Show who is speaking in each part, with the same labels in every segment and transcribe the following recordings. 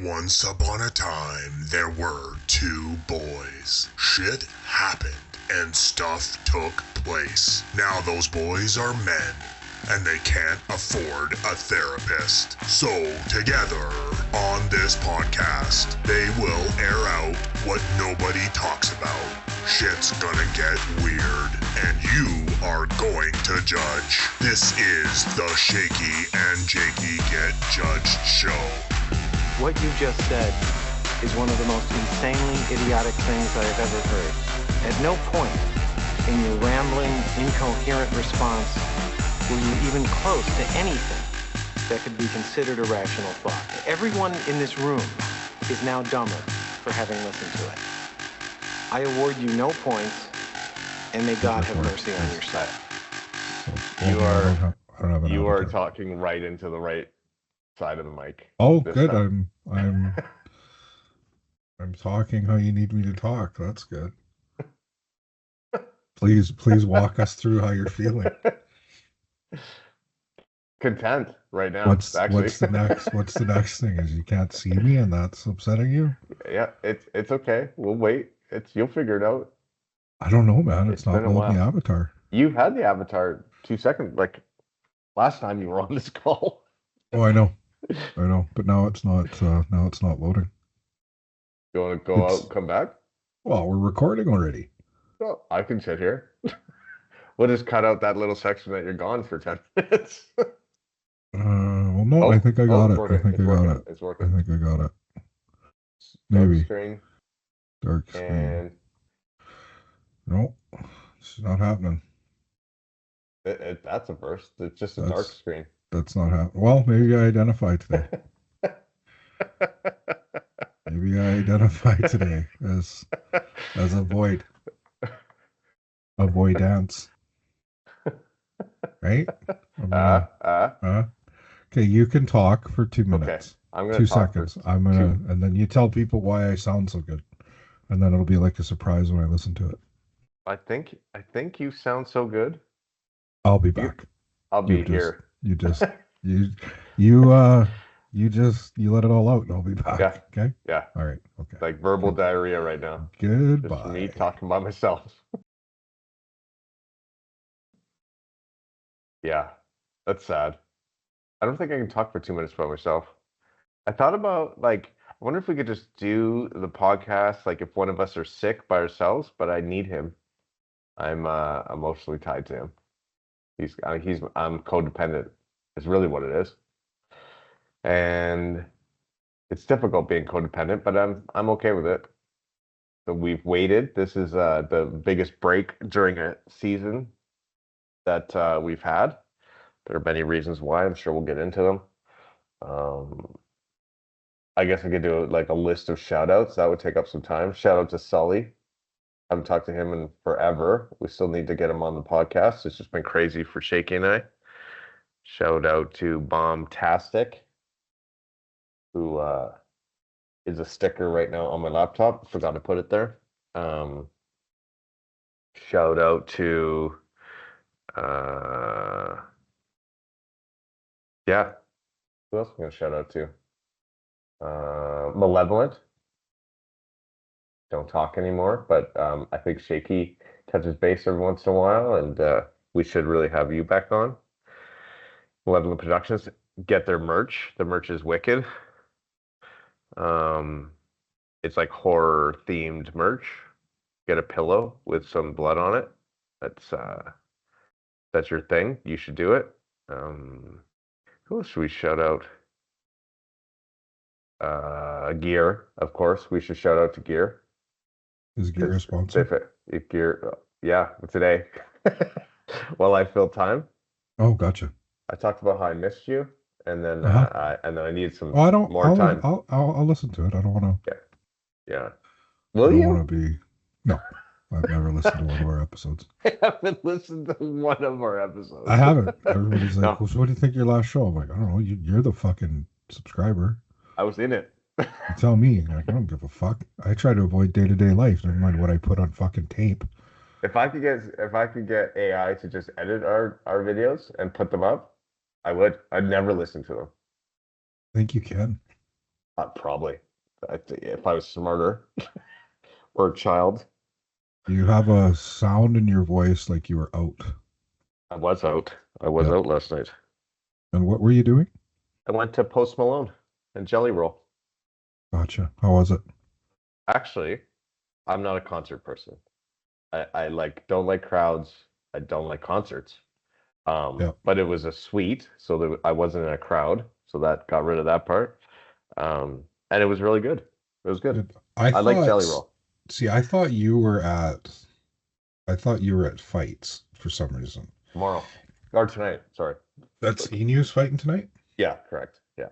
Speaker 1: Once upon a time, there were two boys. Shit happened and stuff took place. Now those boys are men, and they can't afford a therapist. So together, on this podcast, they will air out what nobody talks about. Shit's gonna get weird, and you are going to judge. This is the Shaky and Jakey Get Judged show.
Speaker 2: What you just said is one of the most insanely idiotic things I have ever heard. At no point in your rambling, incoherent response were you even close to anything that could be considered a rational thought. Everyone in this room is now dumber for having listened to it. I award you no points, and may God have mercy on your soul.
Speaker 3: You are talking right into the right side of the mic.
Speaker 4: Oh, good. I'm talking how you need me to talk. That's good. Please walk us through how you're feeling.
Speaker 3: Content right now.
Speaker 4: What's the next thing? Is you can't see me and that's upsetting you?
Speaker 3: Yeah, it's okay. We'll wait. You'll figure it out.
Speaker 4: I don't know, man. It's not loading the avatar.
Speaker 3: You had the avatar 2 seconds, like last time you were on this call.
Speaker 4: Oh, I know, but now it's not. Now it's not loading.
Speaker 3: You want to go out and come back?
Speaker 4: Well, we're recording already.
Speaker 3: Oh, I can sit here. We'll just cut out that little section that you're gone for 10 minutes.
Speaker 4: Well, no, I think I got it.
Speaker 3: I think I got it. It's working.
Speaker 4: I think I got it. Maybe. Dark screen.
Speaker 3: And
Speaker 4: no, it's not happening.
Speaker 3: That's a burst. It's just a dark screen.
Speaker 4: That's not happening. Well, maybe I identified today. Maybe I identified today as a void. A voidance. Right? Okay, you can talk for 2 minutes.
Speaker 3: Okay, I'm gonna
Speaker 4: 2
Speaker 3: talk
Speaker 4: seconds. And then you tell people why I sound so good. And then it'll be like a surprise when I listen to it.
Speaker 3: I think you sound so good.
Speaker 4: I'll be back.
Speaker 3: I'll be here.
Speaker 4: You let it all out and I'll be back.
Speaker 3: Yeah.
Speaker 4: Okay?
Speaker 3: Yeah.
Speaker 4: All right. Okay.
Speaker 3: Like verbal diarrhea right now.
Speaker 4: Goodbye.
Speaker 3: Just me talking by myself. Yeah. That's sad. I don't think I can talk for 2 minutes by myself. I thought about I wonder if we could just do the podcast like if one of us are sick by ourselves, but I need him. I'm emotionally tied to him. I'm codependent. Is really what it is. And it's difficult being codependent, but I'm okay with it. So we've waited. This is the biggest break during a season that we've had. There are many reasons why. I'm sure we'll get into them. I guess I could do a list of shout outs. That would take up some time. Shout out to Sully. I haven't talked to him in forever. We still need to get him on the podcast. It's just been crazy for Shaky and I. Shout out to Bombtastic, who is a sticker right now on my laptop. Forgot to put it there. Shout out to who else am I going to shout out to? Malevolent. Don't talk anymore, but I think Shaky touches base every once in a while, and we should really have you back on. Malevolent Productions, get their merch. The merch is wicked. It's like horror themed merch. Get a pillow with some blood on it. That's your thing. You should do it. Who else should we shout out? Gear, of course. We should shout out to Gear.
Speaker 4: Is Gear a sponsor?
Speaker 3: Gear, yeah, today. While I fill time.
Speaker 4: Oh, gotcha.
Speaker 3: I talked about how I missed you, and then I need some
Speaker 4: more
Speaker 3: time.
Speaker 4: I'll listen to it. I don't want to.
Speaker 3: Yeah. Will you?
Speaker 4: I don't want to be. No, I've never listened to one of our episodes.
Speaker 3: I haven't listened to one of our episodes.
Speaker 4: I haven't. Everybody's like, well, so what do you think of your last show? I'm like, I don't know. You're the fucking subscriber.
Speaker 3: I was in it.
Speaker 4: You tell me. Like, I don't give a fuck. I try to avoid day-to-day life. Never mind what I put on fucking tape.
Speaker 3: If I could get AI to just edit our videos and put them up, I would. I'd never listen to them.
Speaker 4: I think you can.
Speaker 3: Probably. I think if I was smarter or a child.
Speaker 4: You have a sound in your voice like you were out.
Speaker 3: I was out. I was
Speaker 4: Yeah.
Speaker 3: out last night.
Speaker 4: And what were you doing?
Speaker 3: I went to Post Malone and Jelly Roll.
Speaker 4: Gotcha. How was it?
Speaker 3: Actually, I'm not a concert person. I like don't like crowds. I don't like concerts.
Speaker 4: Yeah.
Speaker 3: But it was a suite, so I wasn't in a crowd, so that got rid of that part. And it was really good. It was good. I like Jelly Roll.
Speaker 4: See, I thought you were at fights for some reason.
Speaker 3: Tomorrow. Or tonight, sorry.
Speaker 4: That's Enu's fighting tonight?
Speaker 3: Yeah, correct. Yeah.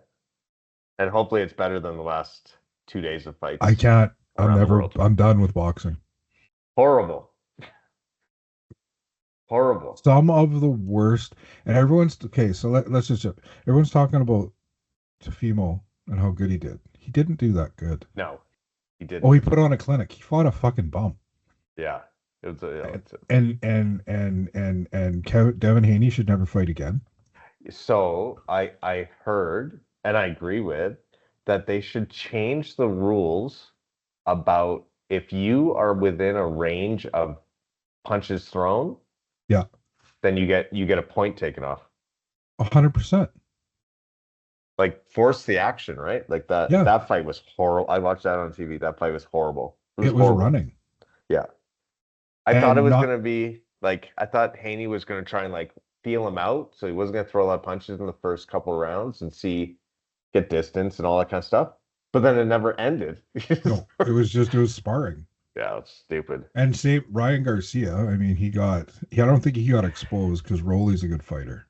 Speaker 3: And hopefully it's better than the last 2 days of fights.
Speaker 4: I can't. I'm done with boxing.
Speaker 3: Horrible. Horrible.
Speaker 4: Some of the worst, and everyone's okay. So let's just. Everyone's talking about Tefimo and how good he did. He didn't do that good.
Speaker 3: No, he didn't.
Speaker 4: Oh, he put on a clinic. He fought a fucking bum.
Speaker 3: Yeah, it was
Speaker 4: and Devin Haney should never fight again.
Speaker 3: So I heard, and I agree with, that they should change the rules about if you are within a range of punches thrown.
Speaker 4: Yeah.
Speaker 3: Then you get a point taken off.
Speaker 4: 100%.
Speaker 3: Like force the action, right? Like that.
Speaker 4: Yeah.
Speaker 3: That fight was horrible. I watched that on TV. That fight was horrible.
Speaker 4: It was running.
Speaker 3: Yeah. I thought it was gonna be like I thought Haney was gonna try and like feel him out, so he wasn't gonna throw a lot of punches in the first couple of rounds and get distance and all that kind of stuff. But then it never ended.
Speaker 4: No, it was sparring.
Speaker 3: Yeah, it's stupid.
Speaker 4: And say Ryan Garcia, I mean, I don't think he got exposed because Rolly's a good fighter.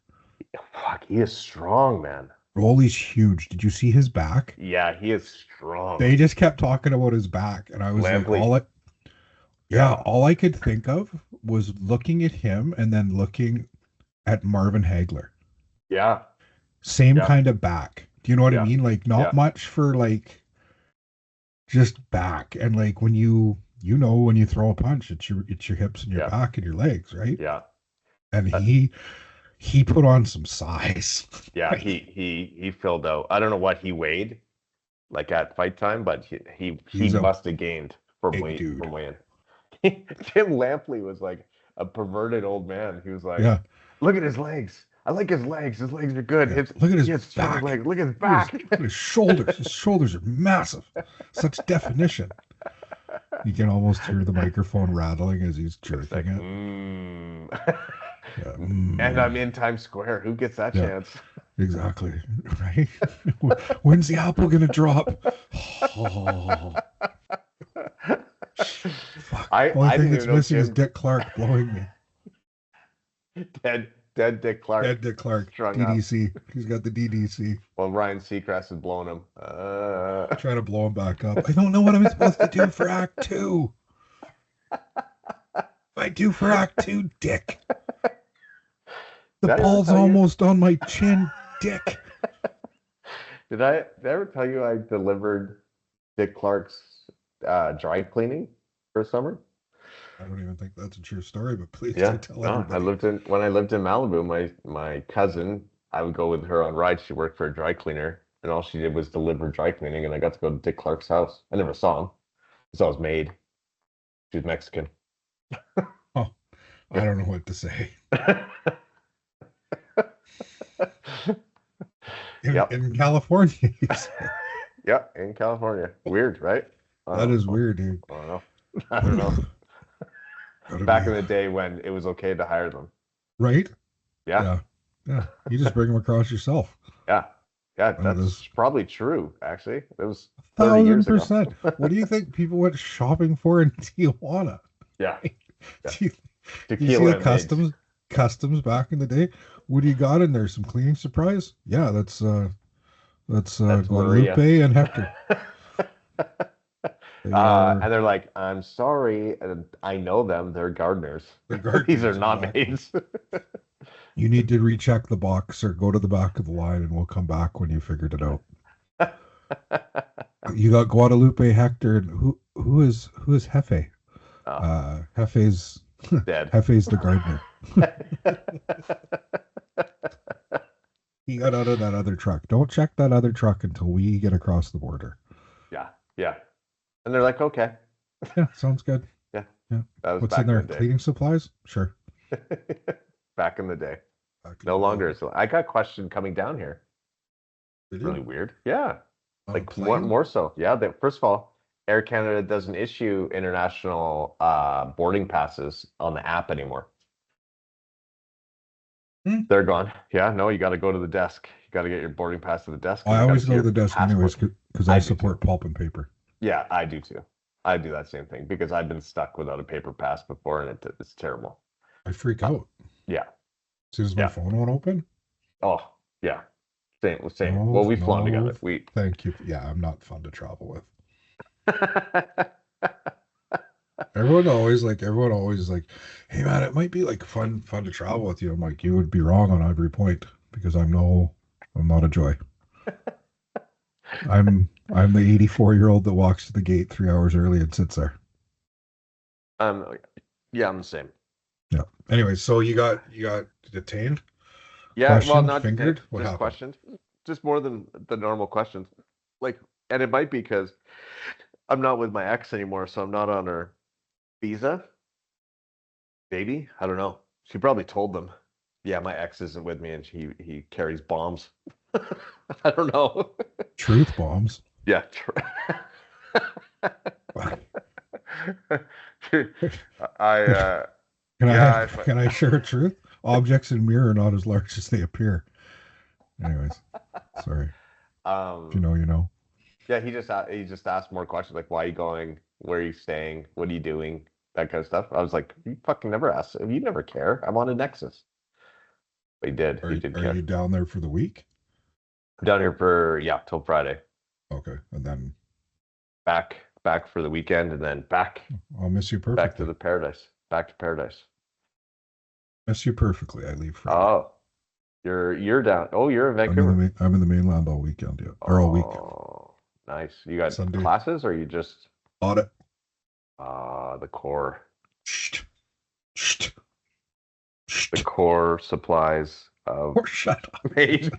Speaker 3: Fuck, he is strong, man.
Speaker 4: Rolly's huge. Did you see his back?
Speaker 3: Yeah, he is strong.
Speaker 4: They just kept talking about his back, and I was
Speaker 3: Lampley.
Speaker 4: all I could think of was looking at him and then looking at Marvin Hagler.
Speaker 3: Yeah.
Speaker 4: Same kind of back. Do you know what I mean? Like not much for like just back. And like when you when you throw a punch, it's your hips and your back and your legs, right?
Speaker 3: Yeah.
Speaker 4: And he put on some size.
Speaker 3: Yeah, he filled out. I don't know what he weighed like at fight time, but he must have gained from weighing. Tim Lampley was like a perverted old man. He was like, look at his legs. I like his legs. His legs are good.
Speaker 4: Yeah. Look at his back.
Speaker 3: Legs. Look at his back.
Speaker 4: Look at his shoulders. His shoulders are massive. Such definition. You can almost hear the microphone rattling as he's jerking it.
Speaker 3: And I'm in Times Square. Who gets that chance?
Speaker 4: Exactly. Right? When's the apple going to drop? Oh. Fuck. Only thing that's missing is Dick Clark blowing me.
Speaker 3: Dead Dick Clark.
Speaker 4: Dead Dick Clark. DDC. He's got the DDC.
Speaker 3: Well, Ryan Seacrest is blowing him.
Speaker 4: Trying to blow him back up. I don't know what I'm supposed to do for Act 2. I do for Act 2, Dick. The ball's almost on my chin, Dick.
Speaker 3: Did I ever tell you I delivered Dick Clark's dry cleaning for summer?
Speaker 4: I don't even think that's a true story, but please do tell
Speaker 3: everybody. When I lived in Malibu, my cousin, I would go with her on rides. She worked for a dry cleaner, and all she did was deliver dry cleaning, and I got to go to Dick Clark's house. I never saw him. I saw his maid. She was Mexican.
Speaker 4: Oh, I don't know what to say. In California.
Speaker 3: Yeah, in California. Weird, right?
Speaker 4: That is weird, dude.
Speaker 3: I don't know. Back in the day when it was okay to hire them.
Speaker 4: Right?
Speaker 3: Yeah.
Speaker 4: You just bring them across yourself.
Speaker 3: Yeah, that's probably true, actually. It was 30 years ago.
Speaker 4: 1,000%. What do you think people went shopping for in Tijuana?
Speaker 3: Yeah.
Speaker 4: You see the customs back in the day? What do you got in there? Some cleaning supplies? Yeah, that's Guadalupe and Hector.
Speaker 3: And they're like, I'm sorry, I know them. They're gardeners. These are not maids.
Speaker 4: You need to recheck the box or go to the back of the line, and we'll come back when you figured it out. You got Guadalupe, Hector, and who is Hefe? Hefe's
Speaker 3: Dead.
Speaker 4: Hefe's the gardener. He got out of that other truck. Don't check that other truck until we get across the border.
Speaker 3: Yeah, yeah. And they're like, okay.
Speaker 4: Yeah, sounds good.
Speaker 3: Yeah.
Speaker 4: Yeah.
Speaker 3: That was
Speaker 4: What's
Speaker 3: back
Speaker 4: in there?
Speaker 3: the
Speaker 4: Cleaning supplies? Sure.
Speaker 3: Back in the day.
Speaker 4: No
Speaker 3: longer. So I got questioned coming down here. Really weird. Yeah. Like what more so? Yeah. First of all, Air Canada doesn't issue international boarding passes on the app anymore. They're gone. Yeah, no, you got to go to the desk. You got to get your boarding pass to the desk.
Speaker 4: I always go to the desk anyways because I support pulp and paper.
Speaker 3: Yeah, I do too. I do that same thing because I've been stuck without a paper pass before, and it's terrible.
Speaker 4: I freak out.
Speaker 3: Yeah.
Speaker 4: As soon as my phone won't open.
Speaker 3: Oh, yeah. Same. Well, we've flown together.
Speaker 4: Thank you. Yeah, I'm not fun to travel with. Everyone always is like, hey man, it might be like fun to travel with you. I'm like, you would be wrong on every point because I'm not a joy. I'm the 84-year-old that walks to the gate 3 hours early and sits there.
Speaker 3: Yeah, I'm the same.
Speaker 4: Yeah. Anyway, so you got detained?
Speaker 3: Yeah,
Speaker 4: questioned,
Speaker 3: well, not
Speaker 4: fingered.
Speaker 3: What just happened? Questioned. Just more than the normal questions. Like, and it might be because I'm not with my ex anymore, so I'm not on her visa. Maybe, I don't know. She probably told them, yeah, my ex isn't with me, and he carries bombs. I don't know.
Speaker 4: Truth bombs.
Speaker 3: Yeah.
Speaker 4: Can I share a truth? Objects in mirror are not as large as they appear. Anyways, sorry. If you know, you know.
Speaker 3: Yeah, he just asked more questions like, why are you going? Where are you staying? What are you doing? That kind of stuff. I was like, you fucking never asked. You never care. I'm on a Nexus. But he did. He did care.
Speaker 4: Are you down there for the week?
Speaker 3: I'm down here for till Friday.
Speaker 4: Okay, and then
Speaker 3: back for the weekend, and then back.
Speaker 4: I'll miss you perfectly.
Speaker 3: Back to the paradise. Back to paradise.
Speaker 4: Miss you perfectly. I leave Friday.
Speaker 3: Oh, you're down. Oh, you're in Vancouver.
Speaker 4: I'm in the mainland all weekend, yeah, or all week.
Speaker 3: Oh, nice. You got
Speaker 4: Sunday
Speaker 3: classes, or you just
Speaker 4: audit?
Speaker 3: The core.
Speaker 4: Shh.
Speaker 3: The core supplies of.
Speaker 4: Shut up.
Speaker 3: Made.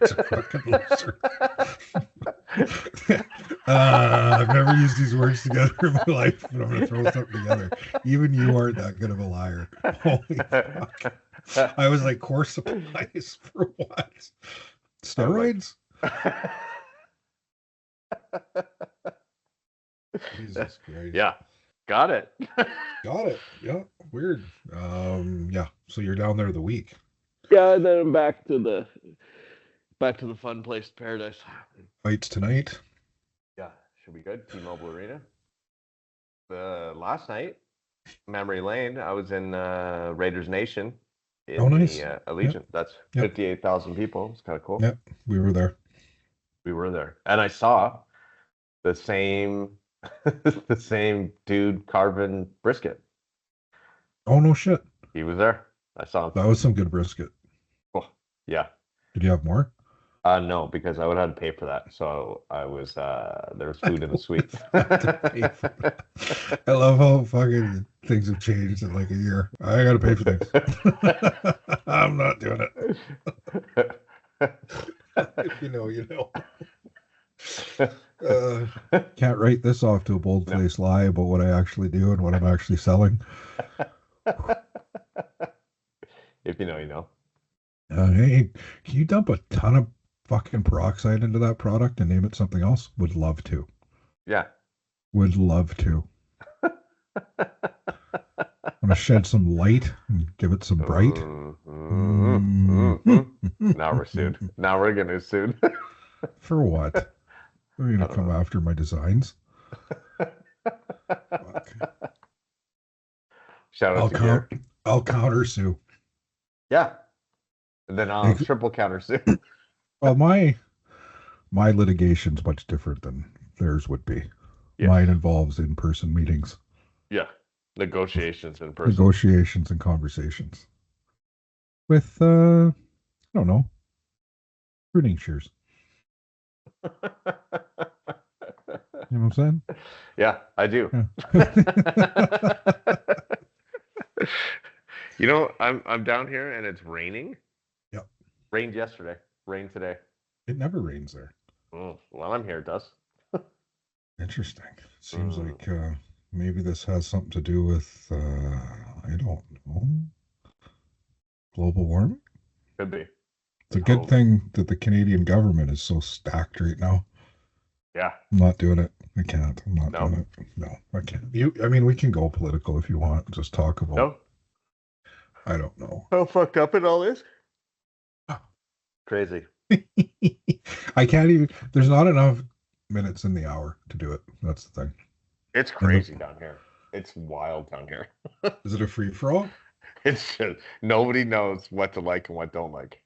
Speaker 4: I've never used these words together in my life, but I'm going to throw something together. Even you aren't that good of a liar. Holy fuck. I was like, core supplies for what? Steroids? Jesus Christ.
Speaker 3: Yeah. Got it.
Speaker 4: Got it. Yeah. Weird. Yeah. So you're down there the week.
Speaker 3: Yeah, and then I'm back to the fun place, paradise.
Speaker 4: Fights tonight.
Speaker 3: Yeah, should be good. T-Mobile Arena. Last night, memory lane. I was in Raiders Nation.
Speaker 4: Nice.
Speaker 3: The Allegiant. Yep. That's 58,000 people. It's kind of cool.
Speaker 4: Yep, we were there.
Speaker 3: And I saw the same dude carving brisket.
Speaker 4: Oh no shit.
Speaker 3: He was there. I saw him.
Speaker 4: That was some good brisket.
Speaker 3: Oh, yeah.
Speaker 4: Did you have more?
Speaker 3: No, because I would have to pay for that. So I was there was food in the suite.
Speaker 4: I love how fucking things have changed in like a year. I gotta pay for things. I'm not doing it. If you know, you know. Can't write this off to a bold-faced lie about what I actually do and what I'm actually selling.
Speaker 3: If you know, you know.
Speaker 4: Hey, can you dump a ton of fucking peroxide into that product and name it something else? Would love to.
Speaker 3: Yeah.
Speaker 4: Would love to. I'm gonna shed some light and give it some bright.
Speaker 3: Now we're sued. Now we're getting sued.
Speaker 4: For what? Are you gonna come after my designs?
Speaker 3: Shout out
Speaker 4: I'll counter sue.
Speaker 3: Yeah. And then I'll triple counter sue.
Speaker 4: Well, my litigation's much different than theirs would be. Yes. Mine involves in-person meetings.
Speaker 3: Yeah. Negotiations in person.
Speaker 4: Negotiations and conversations. With I don't know. Pruning shears. You know what I'm saying?
Speaker 3: Yeah, I do.
Speaker 4: Yeah.
Speaker 3: You know, I'm down here and it's raining.
Speaker 4: Yep.
Speaker 3: Rained yesterday. Rained today.
Speaker 4: It never rains there.
Speaker 3: Well, I'm here. It does.
Speaker 4: Interesting. Seems like maybe this has something to do with I don't know, global warming.
Speaker 3: Could be.
Speaker 4: It's a good thing that the Canadian government is so stacked right now.
Speaker 3: Yeah.
Speaker 4: I'm not doing it. I can't. I'm not doing it. No, I can't. I mean, we can go political if you want. Just talk about.
Speaker 3: No.
Speaker 4: I don't know.
Speaker 3: How fucked up it all is? Crazy.
Speaker 4: I can't even. There's not enough minutes in the hour to do it. That's the thing.
Speaker 3: It's crazy down here. It's wild down here.
Speaker 4: Is it a free for all?
Speaker 3: It's just nobody knows what to like and what don't like.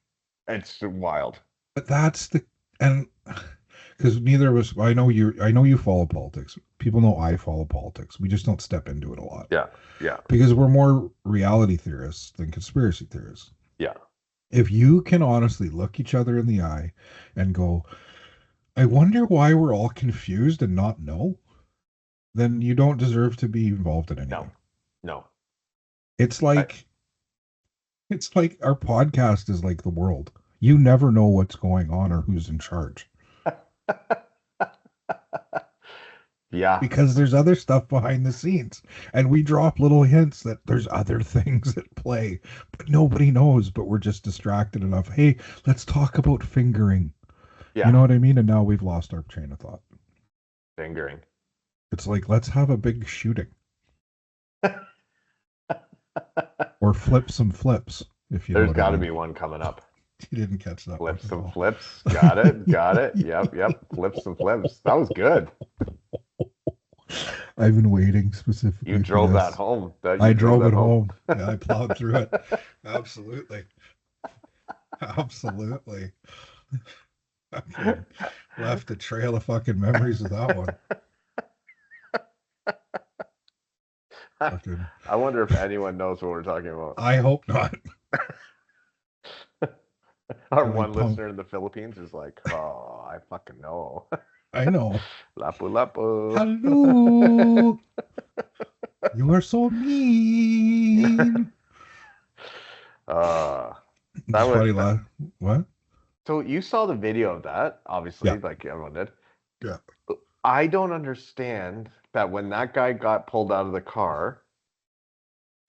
Speaker 3: It's wild.
Speaker 4: But that's because neither of us. I know you follow politics. People know I follow politics. We just don't step into it a lot.
Speaker 3: Yeah. Yeah.
Speaker 4: Because we're more reality theorists than conspiracy theorists.
Speaker 3: Yeah.
Speaker 4: If you can honestly look each other in the eye and go, I wonder why we're all confused and not know, then you don't deserve to be involved in anything.
Speaker 3: No.
Speaker 4: It's like our podcast is like the world. You never know what's going on or who's in charge.
Speaker 3: Yeah.
Speaker 4: Because there's other stuff behind the scenes. And we drop little hints that there's other things at play. But nobody knows, but we're just distracted enough. Hey, let's talk about fingering. Yeah. You know what I mean? And now we've lost our train of thought.
Speaker 3: Fingering.
Speaker 4: It's like, let's have a big shooting. Or flip some flips. If you
Speaker 3: There's got to be one coming up.
Speaker 4: You didn't catch that.
Speaker 3: Flip some flips. Got it. Yep. Flip some flips. That was good.
Speaker 4: I've been waiting specifically.
Speaker 3: You drove that home.
Speaker 4: I drove it home. Yeah, I plowed through it. Absolutely. Left a trail of fucking memories with that one.
Speaker 3: I wonder if anyone knows what we're talking about.
Speaker 4: I hope not.
Speaker 3: Our one listener in the Philippines is like, oh, I fucking know.
Speaker 4: I know.
Speaker 3: Lapu.
Speaker 4: Hello. You are so mean.
Speaker 3: That
Speaker 4: was what?
Speaker 3: So you saw the video of that, obviously, like everyone did.
Speaker 4: Yeah.
Speaker 3: I don't understand that when that guy got pulled out of the car,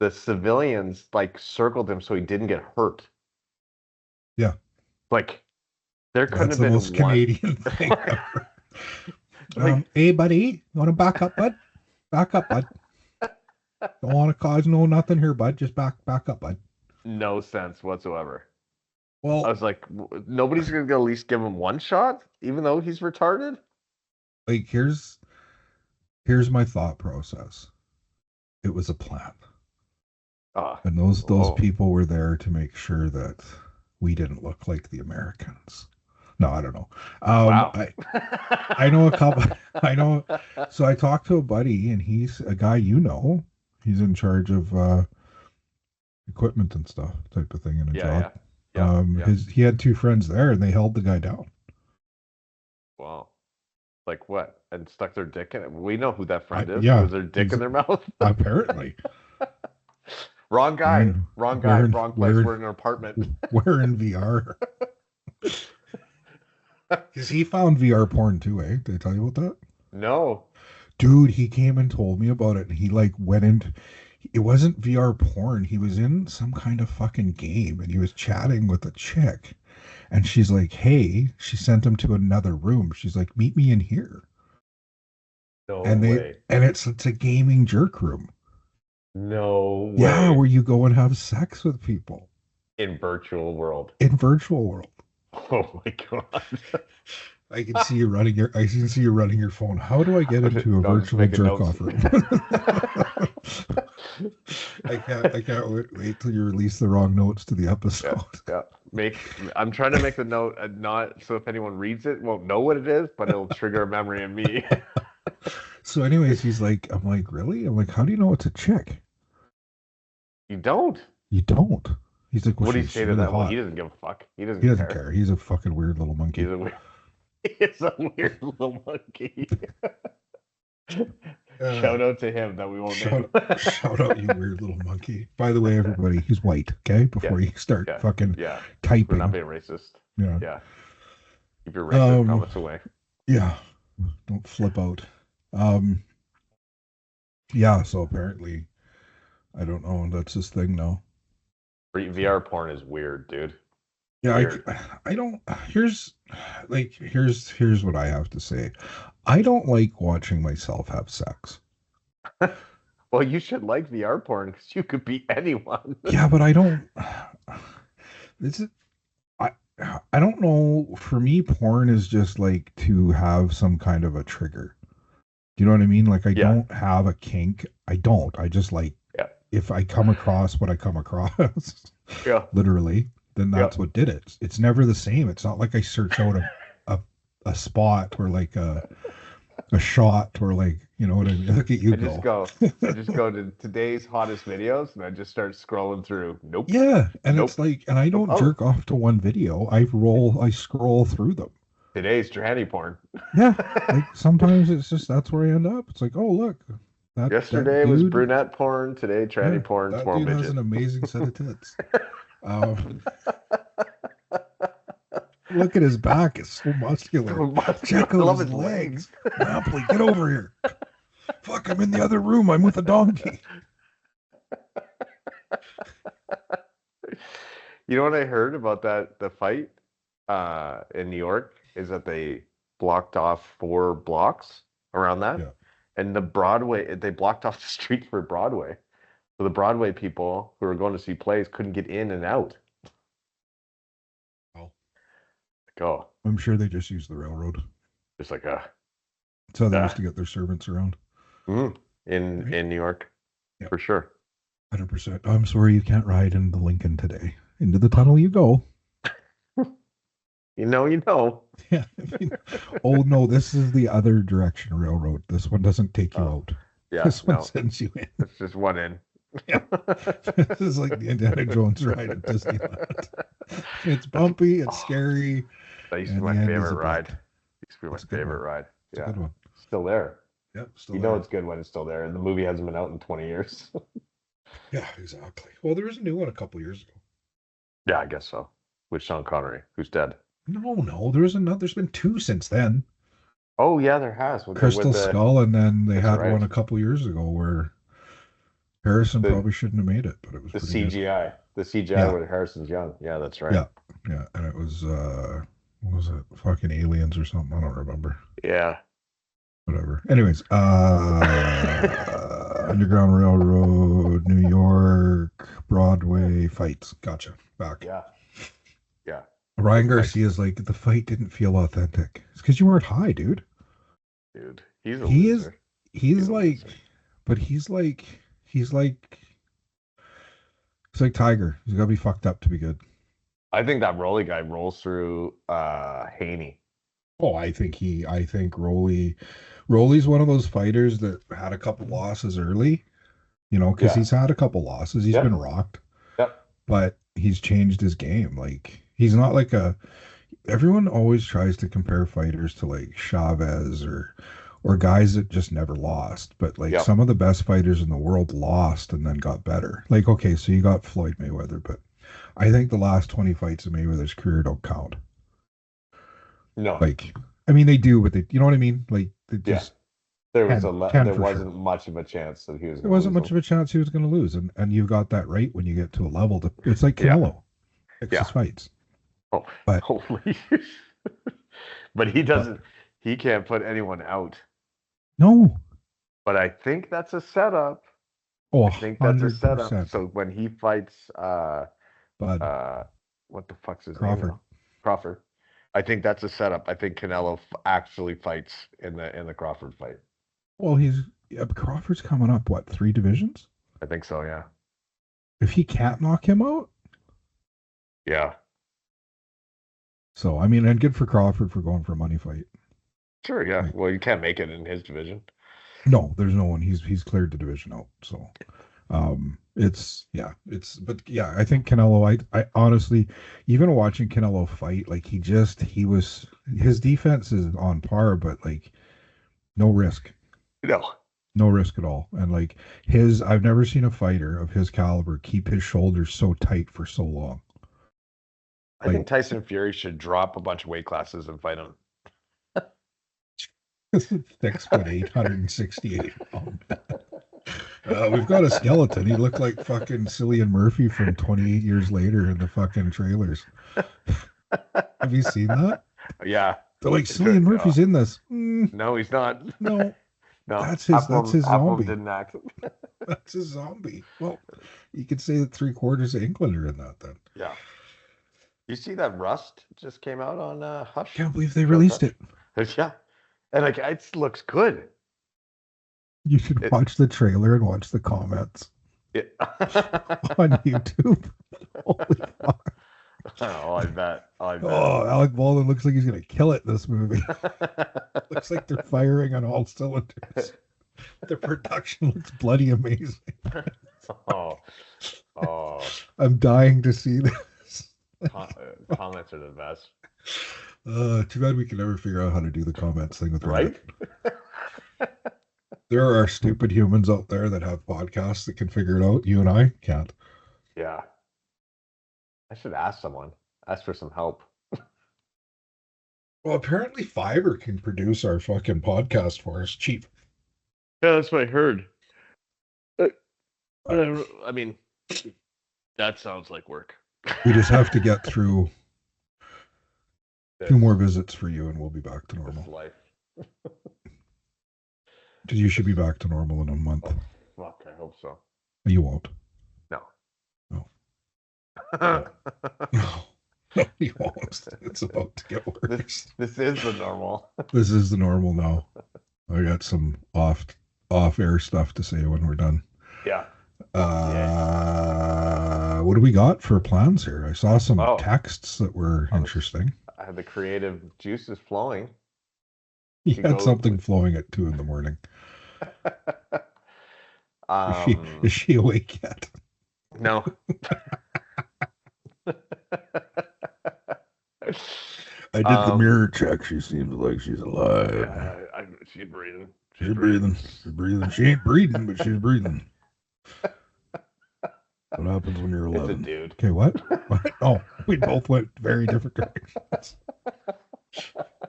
Speaker 3: the civilians like circled him so he didn't get hurt.
Speaker 4: Yeah.
Speaker 3: Like there couldn't have been
Speaker 4: the most Canadian thing ever. Hey buddy, you want to back up, bud? Back up, bud. Don't want to cause nothing here, bud. Just back up, bud.
Speaker 3: No sense whatsoever.
Speaker 4: Well,
Speaker 3: I was like, nobody's gonna at least give him one shot, even though he's retarded.
Speaker 4: Like here's my thought process. It was a plan. And those people were there to make sure that we didn't look like the Americans. No, I don't know.
Speaker 3: Wow.
Speaker 4: I know a couple. I know. So I talked to a buddy, and he's a guy He's in charge of equipment and stuff, type of thing in a job. Yeah. He had two friends there, and they held the guy down.
Speaker 3: Wow. Like what? And stuck their dick in it? We know who that friend is.
Speaker 4: Yeah.
Speaker 3: Was their dick in their mouth?
Speaker 4: Apparently.
Speaker 3: Wrong guy. Wrong place. We're in an apartment.
Speaker 4: We're in VR. Because he found VR porn too, eh? Did I tell you about that?
Speaker 3: No.
Speaker 4: Dude, he came and told me about it, and he like went into... It wasn't VR porn. He was in some kind of fucking game, and he was chatting with a chick. And she's like, hey, she sent him to another room. She's like, meet me in here.
Speaker 3: No way.
Speaker 4: And it's a gaming jerk room.
Speaker 3: No way.
Speaker 4: Yeah, where you go and have sex with people.
Speaker 3: In virtual world.
Speaker 4: Oh my god. I can see you running your phone. How do I get into a virtual jerk off room? I can't wait till you release the wrong notes to the episode.
Speaker 3: Yeah. I'm trying to make the note not so if anyone reads it won't know what it is, but it'll trigger a memory in me.
Speaker 4: So anyways, he's like, I'm like, really? I'm like, how do you know it's a chick?
Speaker 3: You don't.
Speaker 4: He's like, well,
Speaker 3: what do you say to that? Well, he doesn't give a fuck. He doesn't care.
Speaker 4: He's a fucking weird little monkey.
Speaker 3: He's a weird little monkey. Shout out to him that we won't name.
Speaker 4: Shout out, you weird little monkey. By the way, everybody, he's white, okay? Before you start fucking typing.
Speaker 3: We're not being racist.
Speaker 4: Yeah.
Speaker 3: Yeah. Keep your racist comments away.
Speaker 4: Yeah. Don't flip out. Yeah, so apparently, I don't know, that's his thing now.
Speaker 3: VR porn is weird, dude.
Speaker 4: Yeah, I don't. Here's what I have to say. I don't like watching myself have sex.
Speaker 3: Well, you should like VR porn because you could be anyone.
Speaker 4: Yeah, but I don't. I don't know. For me, porn is just like to have some kind of a trigger. Do you know what I mean? Like I don't have a kink. I don't. I just like if I come across what I come across, literally, then that's what did it. It's never the same. It's not like I search out a spot or like a shot or like, you know what I mean? Look at you
Speaker 3: I just go to today's hottest videos and I just start scrolling through. Nope.
Speaker 4: Yeah, and it's like, and I don't jerk off to one video. I scroll through them.
Speaker 3: Today's tranny porn.
Speaker 4: Yeah, like sometimes it's just that's where I end up. It's like, oh look,
Speaker 3: yesterday was brunette porn. Today tranny porn.
Speaker 4: That dude has an amazing set of tits. Look at his back; it's so muscular. Check out his legs. Napoli, get over here! Fuck, I'm in the other room. I'm with a donkey.
Speaker 3: You know what I heard about the fight in New York is that they blocked off 4 blocks around that, and they blocked off the street for Broadway, so the Broadway people who were going to see plays couldn't get in and out. Oh,
Speaker 4: I'm sure they just use the railroad.
Speaker 3: Just like
Speaker 4: so they used to get their servants around.
Speaker 3: In New York, for sure.
Speaker 4: 100%. I'm sorry you can't ride in the Lincoln today. Into the tunnel you go.
Speaker 3: You know.
Speaker 4: Yeah. I mean, oh no, this is the other direction railroad. This one doesn't take you out.
Speaker 3: Yeah,
Speaker 4: this one sends you in.
Speaker 3: It's just one in.
Speaker 4: Yeah. This is like the Indiana Jones ride at Disneyland. It's bumpy, it's scary.
Speaker 3: That used to be my favorite ride.
Speaker 4: It's a good one.
Speaker 3: Still there.
Speaker 4: Yep, still
Speaker 3: there. You know it's good when it's still there, and the movie hasn't been out in 20 years.
Speaker 4: Yeah, exactly. Well, there was a new one a couple years ago.
Speaker 3: Yeah, I guess so. With Sean Connery, who's dead.
Speaker 4: No, there's been 2 since then.
Speaker 3: Oh yeah, there has.
Speaker 4: Crystal Skull, and then they had one a couple years ago where Harrison probably shouldn't have made it, but it was
Speaker 3: the CGI. Good. The CGI where Harrison's young. Yeah, that's right.
Speaker 4: Yeah, and it was what was it? Fucking aliens or something? I don't remember.
Speaker 3: Yeah.
Speaker 4: Whatever. Anyways, Underground Railroad, New York, Broadway fights. Gotcha. Back.
Speaker 3: Yeah.
Speaker 4: Ryan Garcia's like, the fight didn't feel authentic. It's because you weren't high, dude.
Speaker 3: Dude, he's a loser.
Speaker 4: He's like, but he's like Tiger. He's gotta be fucked up to be good.
Speaker 3: I think that Rolly guy rolls through Haney.
Speaker 4: Oh, I think Rolly's one of those fighters that had a couple losses early, you know, because he's had a couple losses. He's been rocked.
Speaker 3: Yep.
Speaker 4: But he's changed his game. Like, he's not like everyone always tries to compare fighters to like Chavez or guys that just never lost. But like some of the best fighters in the world lost and then got better. Like, okay, so you got Floyd Mayweather, but I think the last 20 fights of Mayweather's career don't count.
Speaker 3: No.
Speaker 4: Like, I mean, they do, but you know what I mean? Like, they just
Speaker 3: there wasn't much of a chance that he was.
Speaker 4: There wasn't much of a chance he was going to lose, and you've got that right when you get to a level. It's like Canelo. His fights.
Speaker 3: Oh, but holy! But he doesn't. He can't put anyone out.
Speaker 4: No.
Speaker 3: But I think that's a setup.
Speaker 4: Oh,
Speaker 3: I think that's a setup. So when he fights, what the fuck's his name? Crawford. I think that's a setup. I think Canelo actually fights in the Crawford fight.
Speaker 4: Well, Crawford's coming up, 3 divisions?
Speaker 3: I think so, yeah.
Speaker 4: If he can't knock him out?
Speaker 3: Yeah.
Speaker 4: So, I mean, and good for Crawford for going for a money fight.
Speaker 3: Sure, yeah. Well, you can't make it in his division.
Speaker 4: No, there's no one. He's cleared the division out. So, but I think Canelo, I honestly, even watching Canelo fight, like his defense is on par, but like no risk.
Speaker 3: No.
Speaker 4: No risk at all. And like I've never seen a fighter of his caliber keep his shoulders so tight for so long.
Speaker 3: I think Tyson Fury should drop a bunch of weight classes and fight him.
Speaker 4: 6'8", 168 pounds. We've got a skeleton. He looked like fucking Cillian Murphy from 28 Years Later in the fucking trailers. Have you seen that?
Speaker 3: Yeah.
Speaker 4: They're like, Cillian Murphy's in this.
Speaker 3: No, he's not.
Speaker 4: No.
Speaker 3: No.
Speaker 4: That's his zombie.
Speaker 3: Didn't act.
Speaker 4: That's his zombie. Well, you could say that 3/4 of England are in that then.
Speaker 3: Yeah. You see that Rust just came out on Hush?
Speaker 4: Can't believe they released it.
Speaker 3: Yeah. And like it looks good.
Speaker 4: You should watch the trailer and watch the comments on YouTube. Holy fuck.
Speaker 3: Oh, I bet.
Speaker 4: Oh, Alec Baldwin looks like he's going to kill it in this movie. Looks like they're firing on all cylinders. The production looks bloody amazing.
Speaker 3: Oh.
Speaker 4: I'm dying to see this.
Speaker 3: Comments are the best.
Speaker 4: Too bad we can never figure out how to do the comments thing with
Speaker 3: right.
Speaker 4: There are stupid humans out there that have podcasts that can figure it out. You and I can't.
Speaker 3: Yeah. I should ask someone. Ask for some help.
Speaker 4: Well, apparently Fiverr can produce our fucking podcast for us cheap.
Speaker 3: Yeah, that's what I heard. I mean, that sounds like work.
Speaker 4: We just have to get through 2 more visits for you and we'll be back to normal.
Speaker 3: Life.
Speaker 4: Because you should be back to normal in a month.
Speaker 3: Oh, fuck, I hope so.
Speaker 4: You won't.
Speaker 3: No.
Speaker 4: No, you won't. It's about to get worse.
Speaker 3: This is the normal.
Speaker 4: This is the normal now. I got some off-air stuff to say when we're done.
Speaker 3: Yeah.
Speaker 4: What do we got for plans here? I saw some texts that were interesting.
Speaker 3: I had the creative juices flowing.
Speaker 4: You had something flowing at 2 a.m. Is she awake yet?
Speaker 3: No.
Speaker 4: I did the mirror check. She seems like she's alive.
Speaker 3: She's breathing.
Speaker 4: She's breathing. She's breathing. She ain't breathing, but she's breathing. What happens when you're 11?
Speaker 3: It's a dude.
Speaker 4: Okay, what? Oh, we both went very different directions.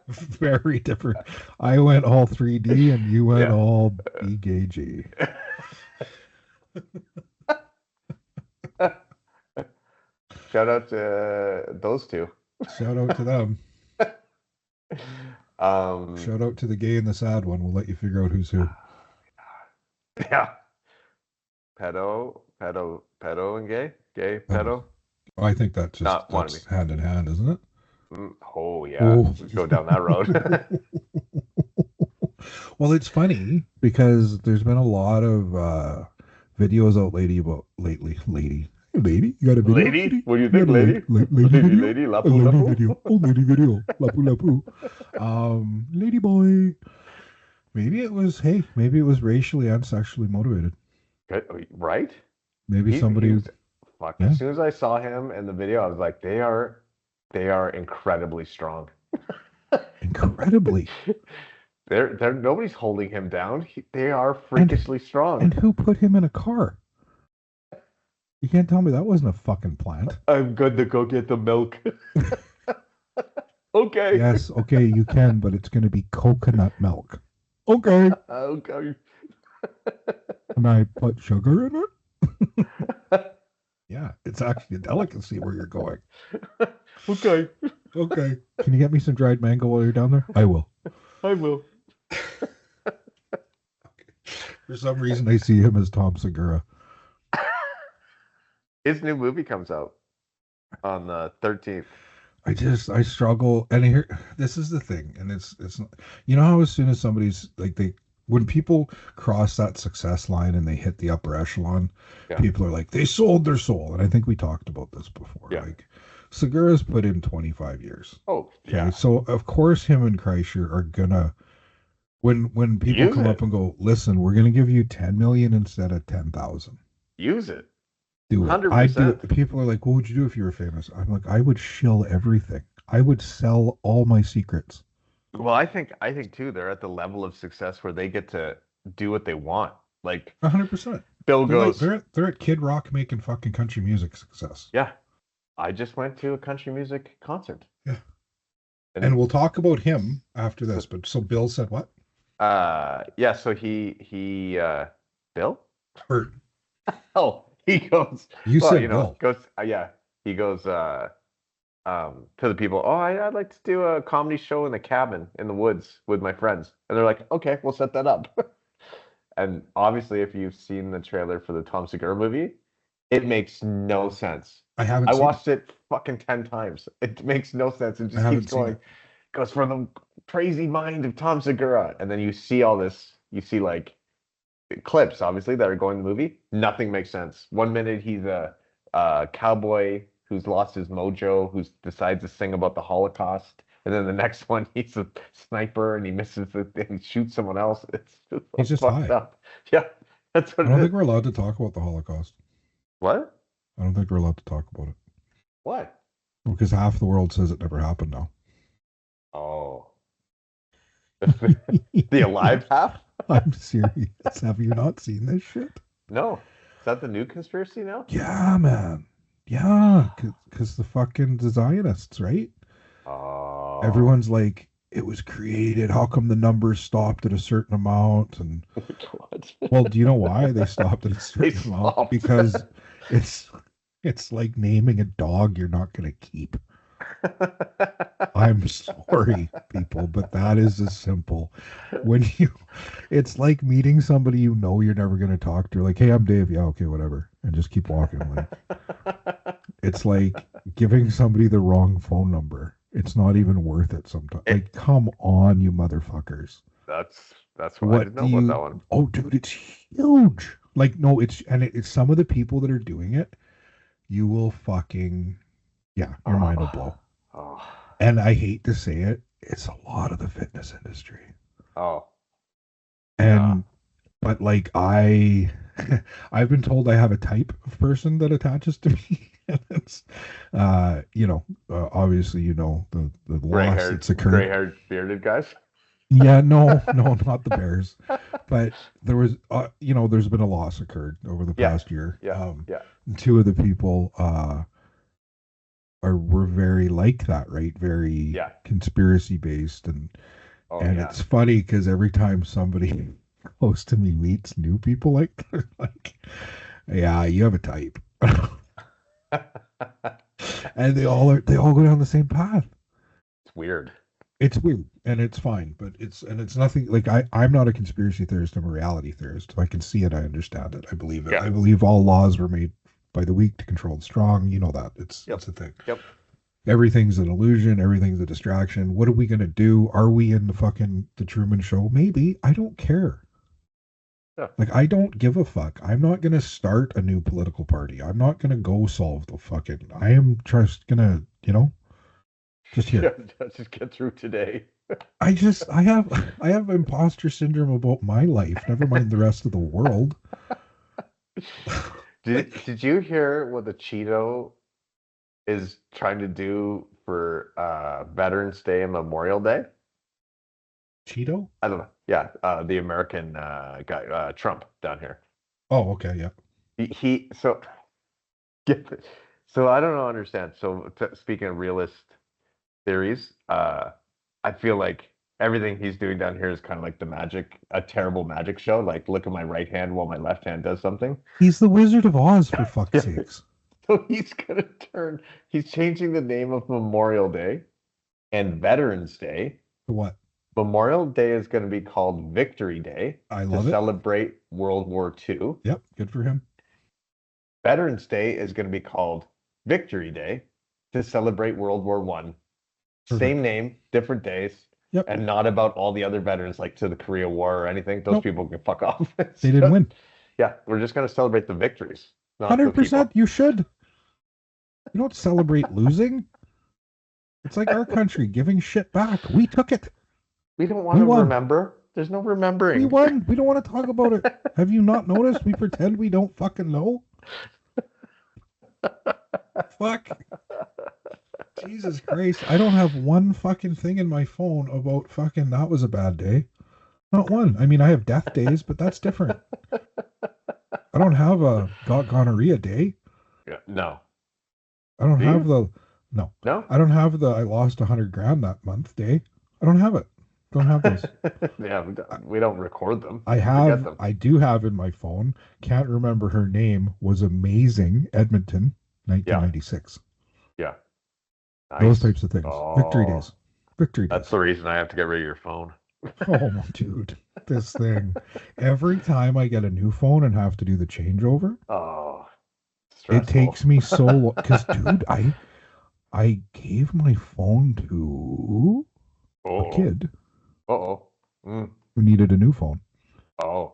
Speaker 4: Very different. I went all 3D and you went all BGG.
Speaker 3: Shout out to those two.
Speaker 4: Shout out to them. Shout out to the gay and the sad one. We'll let you figure out who's who.
Speaker 3: Yeah. Pedo and gay? Gay, pedo?
Speaker 4: I think that's hand in hand, isn't it?
Speaker 3: Oh, yeah. Let's go down that road.
Speaker 4: Well, it's funny because there's been a lot of videos out lately. Lady, you got a video?
Speaker 3: Lady? What do you think, lady? Lady, lapu, lapu.
Speaker 4: Video. Oh, lady video. Lapu, lapu. Lady boy. Maybe it was racially and sexually motivated.
Speaker 3: Right?
Speaker 4: Maybe somebody...
Speaker 3: Fuck. Yeah. As soon as I saw him in the video, I was like, they are incredibly strong.
Speaker 4: Incredibly.
Speaker 3: They're nobody's holding him down. They are freakishly strong.
Speaker 4: And who put him in a car? You can't tell me that wasn't a fucking plant.
Speaker 3: I'm good to go get the milk. Okay.
Speaker 4: Yes, okay, you can, but it's going to be coconut milk. Okay.
Speaker 3: Okay.
Speaker 4: Can I put sugar in it? Yeah, it's actually a delicacy where you're going.
Speaker 3: Okay.
Speaker 4: Okay. Can you get me some dried mango while you're down there? I will.
Speaker 3: Okay.
Speaker 4: For some reason, I see him as Tom Segura.
Speaker 3: His new movie comes out on the 13th.
Speaker 4: I struggle, and this is the thing, and it's you know how as soon as somebody's like when people cross that success line and they hit the upper echelon, people are like, they sold their soul. And I think we talked about this before.
Speaker 3: Yeah.
Speaker 4: Like Segura's put in 25 years.
Speaker 3: Oh, yeah.
Speaker 4: So of course him and Kreischer are gonna when people come up and go, listen, we're gonna give you 10 million instead of 10,000.
Speaker 3: Use it.
Speaker 4: Do it.
Speaker 3: 100%.
Speaker 4: I do it. People are like, what would you do if you were famous? I'm like, I would shill everything. I would sell all my secrets.
Speaker 3: Well, I think too, they're at the level of success where they get to do what they want. Like
Speaker 4: 100%.
Speaker 3: Bill
Speaker 4: They're like
Speaker 3: goes,
Speaker 4: they're at Kid Rock making fucking country music success.
Speaker 3: yeah, I just went to a country music concert.
Speaker 4: Yeah. And we'll talk about him after this. But so Bill said what?
Speaker 3: Yeah. So he Bill.
Speaker 4: Or
Speaker 3: Oh, he goes.
Speaker 4: you
Speaker 3: Well,
Speaker 4: said
Speaker 3: you know,
Speaker 4: Bill.
Speaker 3: goes. Yeah, he goes. To the people. Oh, I'd like to do a comedy show in the cabin in the woods with my friends, and they're like, okay, we'll set that up. And obviously, if you've seen the trailer for the Tom Segura movie, it makes no sense.
Speaker 4: I haven't.
Speaker 3: I watched it fucking 10 times. It makes no sense. It just keeps going. Goes for the crazy mind of Tom Segura, and then you see all this. You see like clips, obviously, that are going in the movie. Nothing makes sense. One minute he's a cowboy who's lost his mojo, who decides to sing about the Holocaust, and then the next one he's a sniper and he misses it and he shoots someone else. He's just fucked up. Yeah, that's what.
Speaker 4: I don't think we're allowed to talk about the Holocaust.
Speaker 3: What?
Speaker 4: I don't think we're allowed to talk about it.
Speaker 3: What?
Speaker 4: Because half the world says it never happened now.
Speaker 3: Oh. The alive half?
Speaker 4: I'm serious. Have you not seen this shit?
Speaker 3: No. Is that the new conspiracy now?
Speaker 4: Yeah, man. Yeah, because the fucking Zionists, right?
Speaker 3: Oh.
Speaker 4: Everyone's like, it was created. How come the numbers stopped at a certain amount? And well, do you know why they stopped at a certain amount? Because it's like naming a dog you're not going to keep. I'm sorry, people, but that is as simple. It's like meeting somebody you know you're never going to talk to. Like, hey, I'm Dave. Yeah, okay, whatever. And just keep walking. Like, it's like giving somebody the wrong phone number. It's not even worth it sometimes. Like, come on, you motherfuckers.
Speaker 3: That's what I didn't know about that one.
Speaker 4: Oh, dude, it's huge. Like, no, it's some of the people that are doing it, you will fucking, yeah, your mind will blow.
Speaker 3: Oh.
Speaker 4: And I hate to say it, it's a lot of the fitness industry.
Speaker 3: Oh.
Speaker 4: And, but like I've been told I have a type of person that attaches to me. And it's, obviously, the loss that's occurred.
Speaker 3: Gray-haired, bearded guys?
Speaker 4: Yeah, no, not the Bears. But there was, there's been a loss occurred over the past year.
Speaker 3: Yeah.
Speaker 4: Two of the people were very like that, right? Very conspiracy based, and it's funny because every time somebody close to me meets new people like yeah, you have a type. And they all go down the same path.
Speaker 3: It's weird.
Speaker 4: It's weird, and it's fine, but it's nothing like I'm not a conspiracy theorist. I'm a reality theorist. I can see it. I understand it. I believe it. Yeah. I believe all laws were made by the weak to control the strong. You know that. It's a thing.
Speaker 3: Yep.
Speaker 4: Everything's an illusion. Everything's a distraction. What are we going to do? Are we in the Truman Show? Maybe. I don't care. Yeah. Like, I don't give a fuck. I'm not going to start a new political party. I'm not going to go solve the fucking... I am just going to, just here.
Speaker 3: Yeah, just get through today.
Speaker 4: I have imposter syndrome about my life. Never mind the rest of the world.
Speaker 3: Did you hear what the Cheeto is trying to do for Veterans Day and Memorial Day?
Speaker 4: Cheeto?
Speaker 3: I don't know. Yeah, the American guy, Trump, down here.
Speaker 4: Oh, okay, yeah.
Speaker 3: So I don't know, understand. So speaking of realist theories, I feel like everything he's doing down here is kind of like a terrible magic show. Like, look at my right hand while my left hand does something.
Speaker 4: He's the Wizard of Oz, for fuck's sakes.
Speaker 3: So he's changing the name of Memorial Day and Veterans Day.
Speaker 4: What?
Speaker 3: Memorial Day is going to be called Victory Day.
Speaker 4: I love it.
Speaker 3: Celebrate World War II.
Speaker 4: Yep, good for him.
Speaker 3: Veterans Day is going to be called Victory Day to celebrate World War I. Same name, different days. Yep. And not about all the other veterans, like to the Korea War or anything. Those people can fuck off.
Speaker 4: They didn't win.
Speaker 3: Yeah, we're just going to celebrate the victories.
Speaker 4: 100%. You should. You don't celebrate losing. It's like our country giving shit back. We took it.
Speaker 3: We don't want to remember. There's no remembering.
Speaker 4: We won. We don't want to talk about it. Have you not noticed? We pretend we don't fucking know. Fuck. Jesus Christ. I don't have one fucking thing in my phone about fucking that was a bad day. Not one. I mean, I have death days, but that's different. I don't have a got gonorrhea day.
Speaker 3: Yeah, no.
Speaker 4: I don't
Speaker 3: Do
Speaker 4: have
Speaker 3: you?
Speaker 4: no.
Speaker 3: No?
Speaker 4: I don't have I lost 100 grand that month day. I don't have it. Don't have those.
Speaker 3: Yeah, we don't record them. Forget them.
Speaker 4: I do have in my phone. Can't remember her name. Was amazing. Edmonton, 1996.
Speaker 3: Yeah. Nice.
Speaker 4: Those types of things.
Speaker 3: Oh,
Speaker 4: Victory days. Victory days.
Speaker 3: That's the reason I have to get rid of your phone.
Speaker 4: Oh, dude. This thing. Every time I get a new phone and have to do the changeover,
Speaker 3: stressful.
Speaker 4: it takes me so long. Because, dude, I gave my phone to a kid who needed a new phone.
Speaker 3: Oh.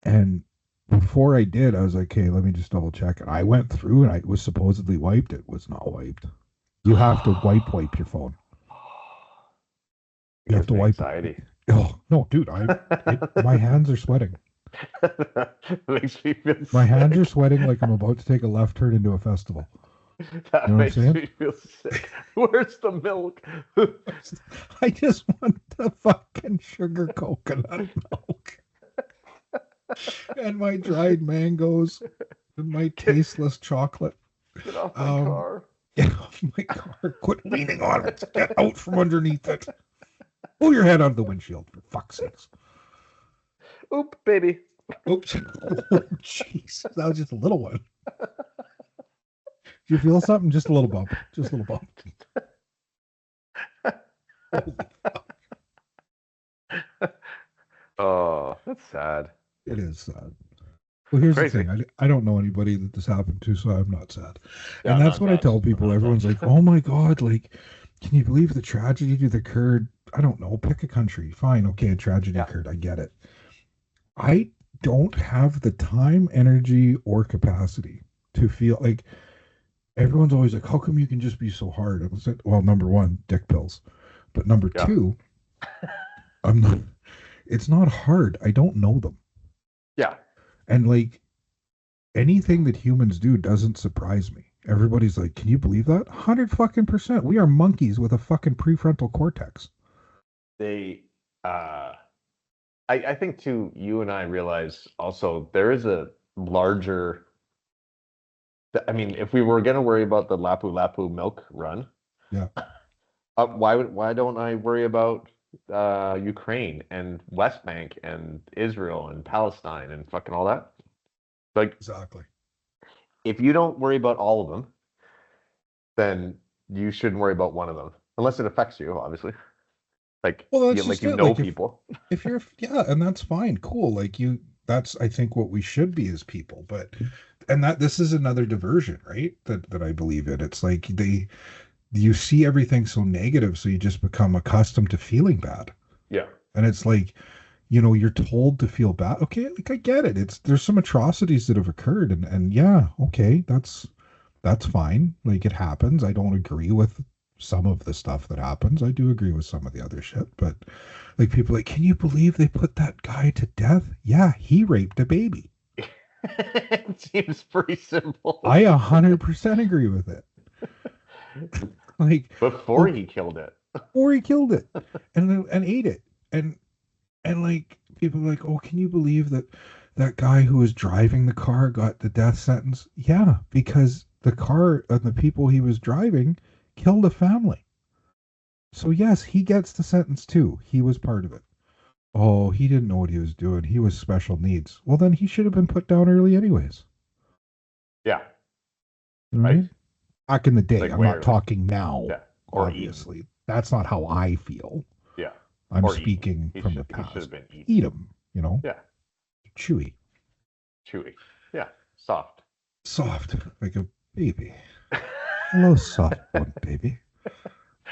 Speaker 4: And before I did, I was like, okay, let me just double check. And I went through and I was supposedly wiped. It was not wiped. You have to wipe your phone. You have to wipe
Speaker 3: anxiety.
Speaker 4: Oh, no, dude, my hands are sweating.
Speaker 3: Makes me feel
Speaker 4: My
Speaker 3: sick.
Speaker 4: hands are sweating like I'm about to take a left turn into a festival.
Speaker 3: That
Speaker 4: You know
Speaker 3: makes
Speaker 4: what I'm
Speaker 3: me feel sick. Where's the milk?
Speaker 4: I just want the fucking sugar coconut milk. And my dried mangoes and my tasteless chocolate.
Speaker 3: Get off my car.
Speaker 4: Get off my car. Quit leaning on it. Get out from underneath it. Pull your head out of the windshield, for fuck's sakes.
Speaker 3: Oop, baby.
Speaker 4: Oops. Oh, jeez. That was just a little one. Do you feel something? Just a little bump. Just a little bump. Holy fuck.
Speaker 3: Oh, that's sad.
Speaker 4: It is sad. Well, here's
Speaker 3: Crazy.
Speaker 4: the thing. I don't know anybody that this happened to, so I'm not sad.
Speaker 3: Yeah,
Speaker 4: and that's
Speaker 3: I'm
Speaker 4: what
Speaker 3: not
Speaker 4: I tell
Speaker 3: sad.
Speaker 4: people. Everyone's like, oh my God, like, can you believe the tragedy that occurred? I don't know. Pick a country. Fine. Okay, a tragedy occurred. I get it. I don't have the time, energy, or capacity to feel like everyone's always like, how come you can just be so hard? I was like, well, number one, dick pills. But number two, I'm not, it's not hard. I don't know them.
Speaker 3: Yeah.
Speaker 4: And like anything that humans do doesn't surprise me. Everybody's like, can you believe that? 100% We are monkeys with a fucking prefrontal cortex.
Speaker 3: I think too, you and I realize also there is a larger, I mean, if we were going to worry about the Lapu Lapu milk run, why don't I worry about Ukraine and West Bank and Israel and Palestine and fucking all that? Like,
Speaker 4: exactly.
Speaker 3: If you don't worry about all of them, then you shouldn't worry about one of them, unless it affects you, obviously. Like,
Speaker 4: well, that's
Speaker 3: you know, like people.
Speaker 4: If you're, and that's fine, cool. Like that's I think what we should be as people. But this is another diversion, right? That I believe in. It's like you see everything so negative, so you just become accustomed to feeling bad.
Speaker 3: Yeah.
Speaker 4: And it's like, you're told to feel bad. Okay, like I get it. There's some atrocities that have occurred, and yeah, okay, that's fine. Like it happens. I don't agree with some of the stuff that happens. I do agree with some of the other shit, but like people are like, can you believe they put that guy to death? Yeah, he raped a baby.
Speaker 3: It seems pretty simple.
Speaker 4: I 100% agree with it. Like
Speaker 3: before he killed it.
Speaker 4: Before he killed it and ate it. And like people are like, oh, can you believe that guy who was driving the car got the death sentence? Yeah, because the car and the people he was driving killed a family. So yes, he gets the sentence too. He was part of it. Oh, he didn't know what he was doing. He was special needs. Well, then he should have been put down early anyways.
Speaker 3: Yeah.
Speaker 4: Right? Back in the day.
Speaker 3: Like
Speaker 4: I'm not talking now.
Speaker 3: Yeah.
Speaker 4: Obviously. Eat. That's not how I feel.
Speaker 3: Yeah.
Speaker 4: I'm speaking from the past. He should have been eat them,
Speaker 3: Yeah.
Speaker 4: Chewy.
Speaker 3: Yeah. Soft.
Speaker 4: Like a baby. Hello, soft bone baby.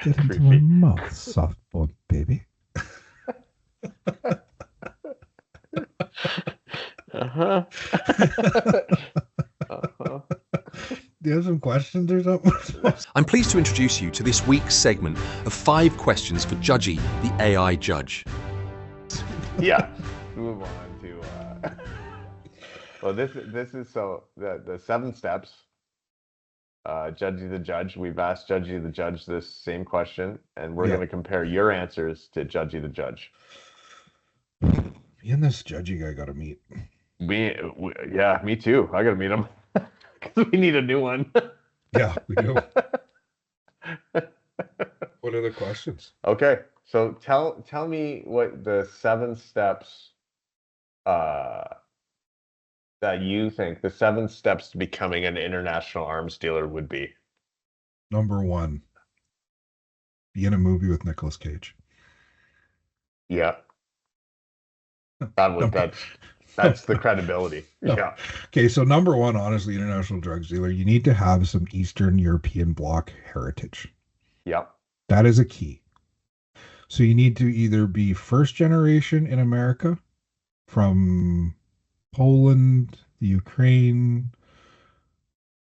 Speaker 4: Get into my mouth, soft bone baby.
Speaker 3: Uh-huh.
Speaker 4: Do you have some questions or something?
Speaker 5: I'm pleased to introduce you to this week's segment of 5 questions for Judgey the AI Judge.
Speaker 3: Yeah. Move on to well, this is so the 7 steps. Judgey the Judge. We've asked Judgey the Judge this same question, and we're going to compare your answers to Judgey the Judge.
Speaker 4: Me and this Judgey guy got to meet.
Speaker 3: Yeah, me too. I gotta meet him because we need a new one.
Speaker 4: Yeah, we do. What are the questions?
Speaker 3: Okay, so tell me what the 7 steps that you think the 7 steps to becoming an international arms dealer would be.
Speaker 4: Number 1, be in a movie with Nicolas Cage.
Speaker 3: Yeah. That's the credibility.
Speaker 4: No.
Speaker 3: Yeah.
Speaker 4: Okay, so number 1, honestly, international drugs dealer, you need to have some Eastern European bloc heritage.
Speaker 3: Yep.
Speaker 4: That is a key. So you need to either be first generation in America from Poland, the Ukraine,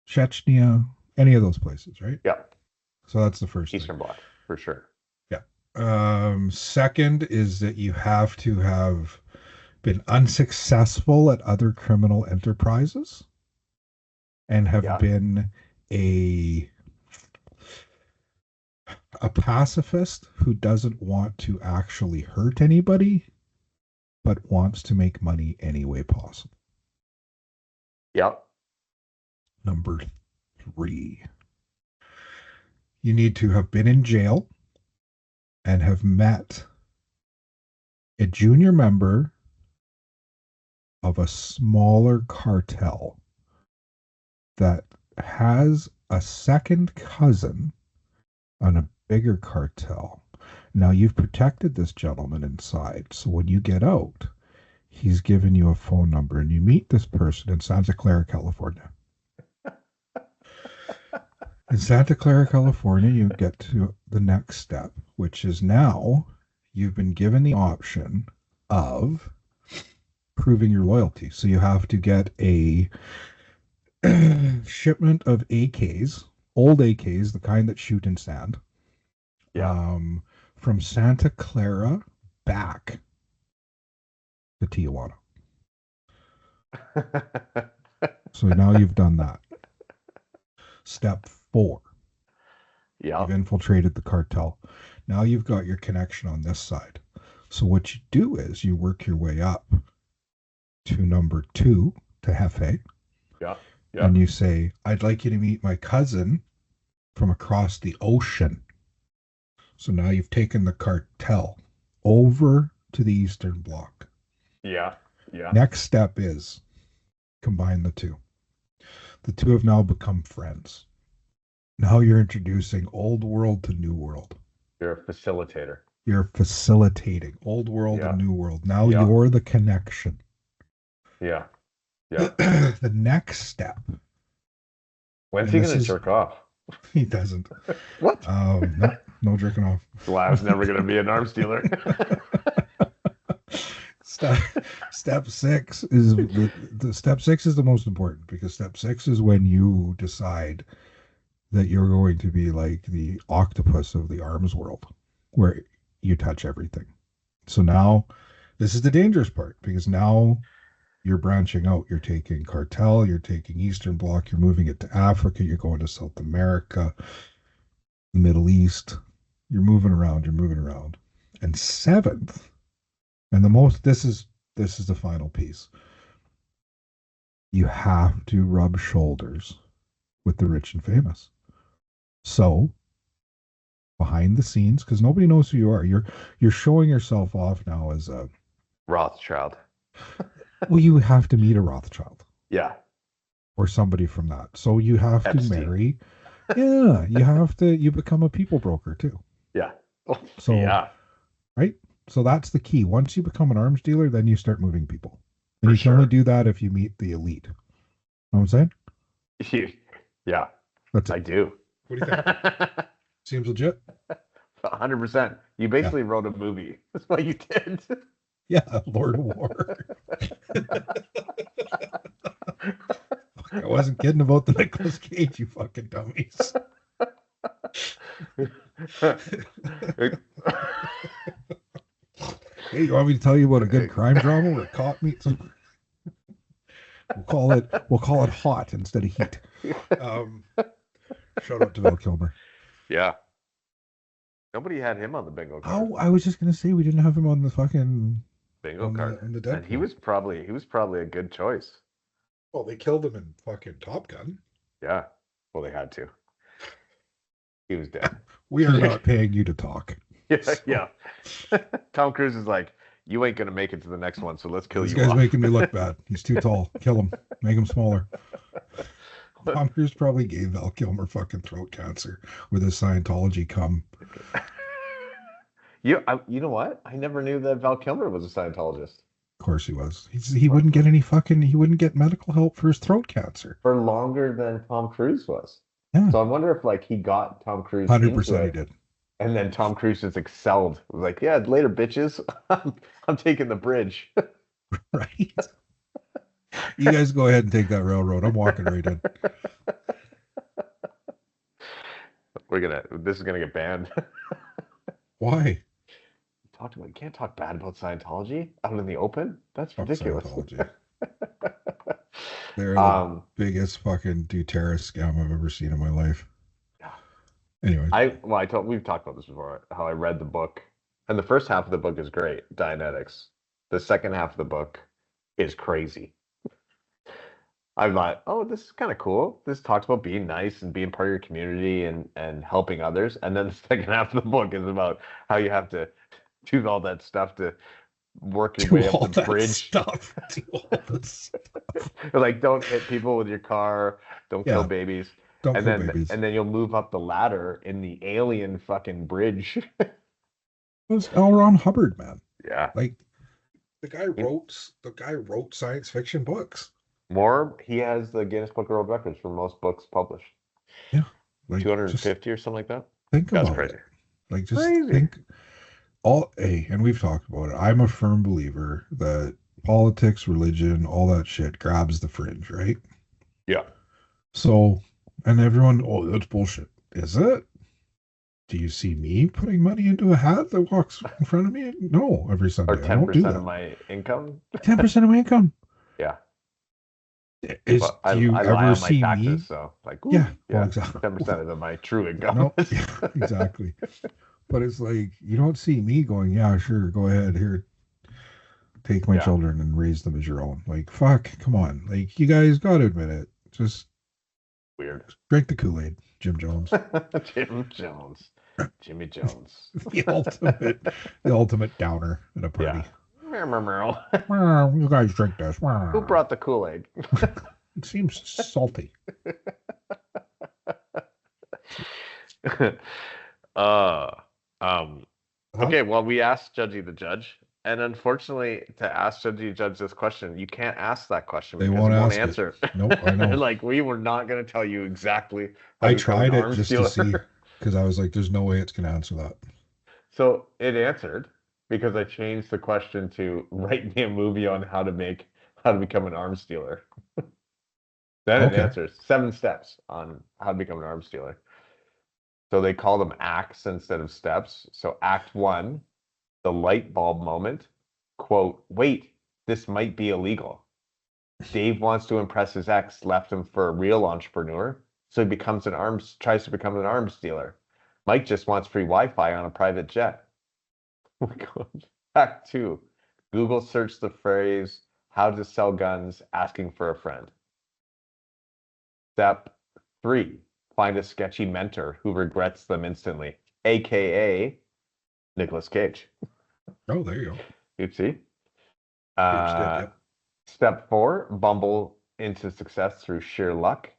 Speaker 4: Chechnya, any of those places, right?
Speaker 3: Yeah.
Speaker 4: So that's the first
Speaker 3: Eastern
Speaker 4: thing.
Speaker 3: Bloc, for sure.
Speaker 4: Yeah. Second is that you have to have been unsuccessful at other criminal enterprises and have been a pacifist who doesn't want to actually hurt anybody, but wants to make money any way possible.
Speaker 3: Yep.
Speaker 4: Number 3, you need to have been in jail and have met a junior member of a smaller cartel that has a second cousin on a bigger cartel. Now, you've protected this gentleman inside, so when you get out, he's given you a phone number, and you meet this person in Santa Clara, California. In Santa Clara, California, you get to the next step, which is now you've been given the option of proving your loyalty. So you have to get a shipment of AKs, old AKs, the kind that shoot in sand, from Santa Clara back to Tijuana. So now you've done that. Step 4.
Speaker 3: Yeah.
Speaker 4: You've infiltrated the cartel. Now you've got your connection on this side. So what you do is you work your way up to number 2, to Jefe.
Speaker 3: Yeah.
Speaker 4: And you say, I'd like you to meet my cousin from across the ocean. So now you've taken the cartel over to the Eastern Bloc.
Speaker 3: Yeah.
Speaker 4: Next step is combine the two. The two have now become friends. Now you're introducing old world to new world.
Speaker 3: You're a facilitator.
Speaker 4: You're facilitating old world and new world. Now you're the connection.
Speaker 3: Yeah.
Speaker 4: The next step.
Speaker 3: When's he going to jerk off?
Speaker 4: He doesn't.
Speaker 3: What?
Speaker 4: No jerking off.
Speaker 3: Lav's never going to be an arms dealer.
Speaker 4: Step 6 is the step 6 is the most important, because step 6 is when you decide that you're going to be like the octopus of the arms world, where you touch everything. So now this is the dangerous part, because now you're branching out. You're taking cartel, you're taking Eastern Bloc, you're moving it to Africa, you're going to South America, Middle East. You're moving around. And 7th, and the most, this is the final piece. You have to rub shoulders with the rich and famous. So behind the scenes, because nobody knows who you are, you're showing yourself off now as a
Speaker 3: Rothschild.
Speaker 4: Well, you have to meet a Rothschild.
Speaker 3: Yeah.
Speaker 4: Or somebody from that. So you have
Speaker 3: Epstein.
Speaker 4: to marry. Yeah, you become a people broker too.
Speaker 3: Yeah.
Speaker 4: So
Speaker 3: yeah.
Speaker 4: Right? So that's the key. Once you become an arms dealer, then you start moving people. And you can only do that if you meet the elite. Know what I'm saying?
Speaker 3: Yeah.
Speaker 4: That's it.
Speaker 3: I do.
Speaker 4: What do you think? Seems legit.
Speaker 3: 100%. You basically wrote a movie. That's what you did.
Speaker 4: Yeah, Lord of War. I wasn't kidding about the Nicolas Cage, you fucking dummies. Hey, you want me to tell you about a good crime drama where a cop meets him? We'll call it Hot instead of Heat. Shout out to Val Kilmer.
Speaker 3: Yeah. Nobody had him on the bingo card.
Speaker 4: Oh, I was just gonna say we didn't have him on the fucking
Speaker 3: bingo card.
Speaker 4: On the Deadpool.
Speaker 3: And he was probably a good choice.
Speaker 4: Well, they killed him in fucking Top Gun.
Speaker 3: Yeah. Well, they had to. He was dead.
Speaker 4: We are not paying you to talk.
Speaker 3: Yeah,
Speaker 4: so.
Speaker 3: yeah. Tom Cruise is like, you ain't gonna make it to the next one, so let's kill you.
Speaker 4: This guy's making me look bad. He's too tall. Kill him. Make him smaller. Tom Cruise probably gave Val Kilmer fucking throat cancer with his Scientology cum.
Speaker 3: You know what? I never knew that Val Kilmer was a Scientologist.
Speaker 4: Of course he was. He wouldn't get he wouldn't get medical help for his throat cancer.
Speaker 3: For longer than Tom Cruise was.
Speaker 4: Yeah.
Speaker 3: So I wonder if like he got Tom Cruise
Speaker 4: 100% he did.
Speaker 3: And then Tom Cruise just excelled. It was like, yeah, later, bitches. I'm taking the bridge.
Speaker 4: Right. You guys go ahead and take that railroad. I'm walking right in.
Speaker 3: This is gonna get banned.
Speaker 4: Why?
Speaker 3: You can't talk bad about Scientology out in the open. That's ridiculous.
Speaker 4: They're the biggest fucking terrorist scam I've ever seen in my life.
Speaker 3: Yeah.
Speaker 4: Anyways.
Speaker 3: We've talked about this before, how I read the book. And the first half of the book is great, Dianetics. The second half of the book is crazy. I thought, oh, this is kind of cool. This talks about being nice and being part of your community and helping others. And then the second half of the book is about how you have to do all that stuff to work your way up the bridge.
Speaker 4: Do all that stuff.
Speaker 3: Like, don't hit people with your car. Don't kill babies.
Speaker 4: Don't kill babies.
Speaker 3: And then you'll move up the ladder in the alien fucking bridge.
Speaker 4: It was L. Ron Hubbard, man.
Speaker 3: Yeah.
Speaker 4: Like, the guy wrote science fiction books.
Speaker 3: He has the Guinness Book of World Records for most books published.
Speaker 4: Yeah. Like
Speaker 3: 250 or something like that.
Speaker 4: Think about it. Like, just think and we've talked about it. I'm a firm believer that politics, religion, all that shit grabs the fringe, right?
Speaker 3: Yeah.
Speaker 4: So, and everyone, that's bullshit. Is it? Do you see me putting money into a hat that walks in front of me? No, every Sunday.
Speaker 3: Or 10% of my income?
Speaker 4: 10% of my income.
Speaker 3: Yeah.
Speaker 4: Do you ever see taxes, me?
Speaker 3: So like,
Speaker 4: well, exactly.
Speaker 3: 10% of my true income.
Speaker 4: No, exactly. But it's like, you don't see me going, yeah, sure, go ahead, here, take my children and raise them as your own. Like, fuck, come on. Like, you guys got to admit it. Just
Speaker 3: weird.
Speaker 4: Drink the Kool-Aid, Jim Jones.
Speaker 3: Jimmy Jones.
Speaker 4: the ultimate downer at a party.
Speaker 3: Yeah.
Speaker 4: You guys drink this.
Speaker 3: Who brought the Kool-Aid?
Speaker 4: It seems salty.
Speaker 3: Okay, well, we asked Judgey the Judge, and unfortunately, to ask Judgey the Judge this question, you can't ask that question because
Speaker 4: won't
Speaker 3: answer.
Speaker 4: Nope, I know.
Speaker 3: Like, we were not going to tell you exactly.
Speaker 4: I tried it just to see, because I was like, there's no way it's going to answer that.
Speaker 3: So it answered, because I changed the question to write me a movie on how to become an arms dealer. Then it answers 7 steps on how to become an arms dealer. So they call them acts instead of steps. So act 1, the light bulb moment. Quote, wait, this might be illegal. Dave wants to impress his ex, left him for a real entrepreneur. So he tries to become an arms dealer. Mike just wants free Wi-Fi on a private jet. Oh my God. Act 2, Google search the phrase, how to sell guns, asking for a friend. Step 3, find a sketchy mentor who regrets them instantly, aka Nicolas Cage.
Speaker 4: Oh, there you go.
Speaker 3: You'd see. Step 4, bumble into success through sheer luck.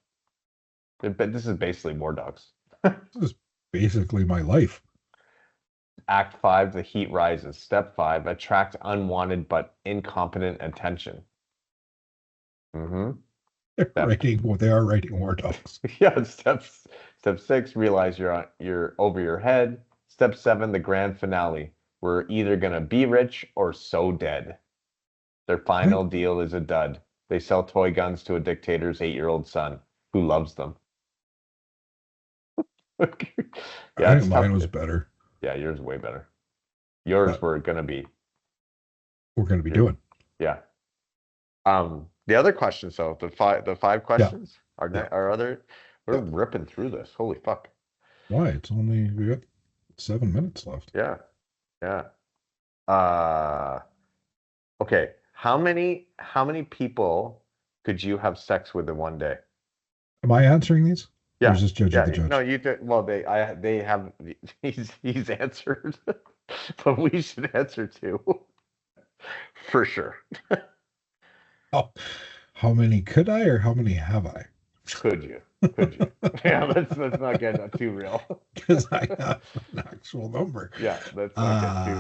Speaker 3: But this is basically War Dogs.
Speaker 4: This is basically my life.
Speaker 3: Act 5, the heat rises. Step 5, attract unwanted but incompetent attention. Mm-hmm.
Speaker 4: They are writing War Dogs.
Speaker 3: Yeah. Step 6, realize you're over your head. Step 7, the grand finale. We're either gonna be rich or so dead. Their final deal is a dud. They sell toy guns to a dictator's 8-year-old son who loves them.
Speaker 4: Yeah, I think mine was better.
Speaker 3: Yeah, yours is way better. Yours we're gonna be
Speaker 4: doing.
Speaker 3: Yeah. The other questions, though, the five questions are other. We're ripping through this. Holy fuck!
Speaker 4: Why? We got 7 minutes left.
Speaker 3: Yeah. Okay. How many people could you have sex with in one day?
Speaker 4: Am I answering these? Or
Speaker 3: Yeah.
Speaker 4: is this Judgey the
Speaker 3: Yeah.
Speaker 4: Judge?
Speaker 3: No, you did. Well, they have, he's answered, but we should answer too. For sure.
Speaker 4: Oh, how many could I or how many have I?
Speaker 3: Could you? Could you? Yeah, let's not get too real.
Speaker 4: Because I have an actual number.
Speaker 3: Yeah, let's not get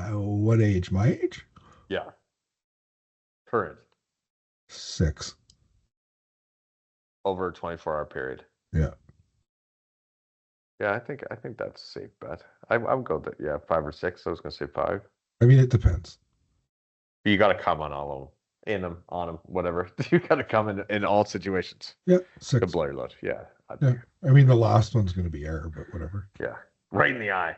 Speaker 3: too real.
Speaker 4: What age? My age?
Speaker 3: Yeah. Current.
Speaker 4: 6.
Speaker 3: Over a 24-hour period.
Speaker 4: Yeah.
Speaker 3: Yeah, I think that's a safe bet. I would go that, yeah, 5 or 6. I was gonna say 5.
Speaker 4: I mean, it depends.
Speaker 3: You got to come on all of them, in them, on them, whatever. You got to come in all situations.
Speaker 4: Yeah,
Speaker 3: To
Speaker 4: 6.
Speaker 3: blow your load. Yeah.
Speaker 4: Yeah. I mean, the last one's going to be air, but whatever.
Speaker 3: Yeah. Right in the eye.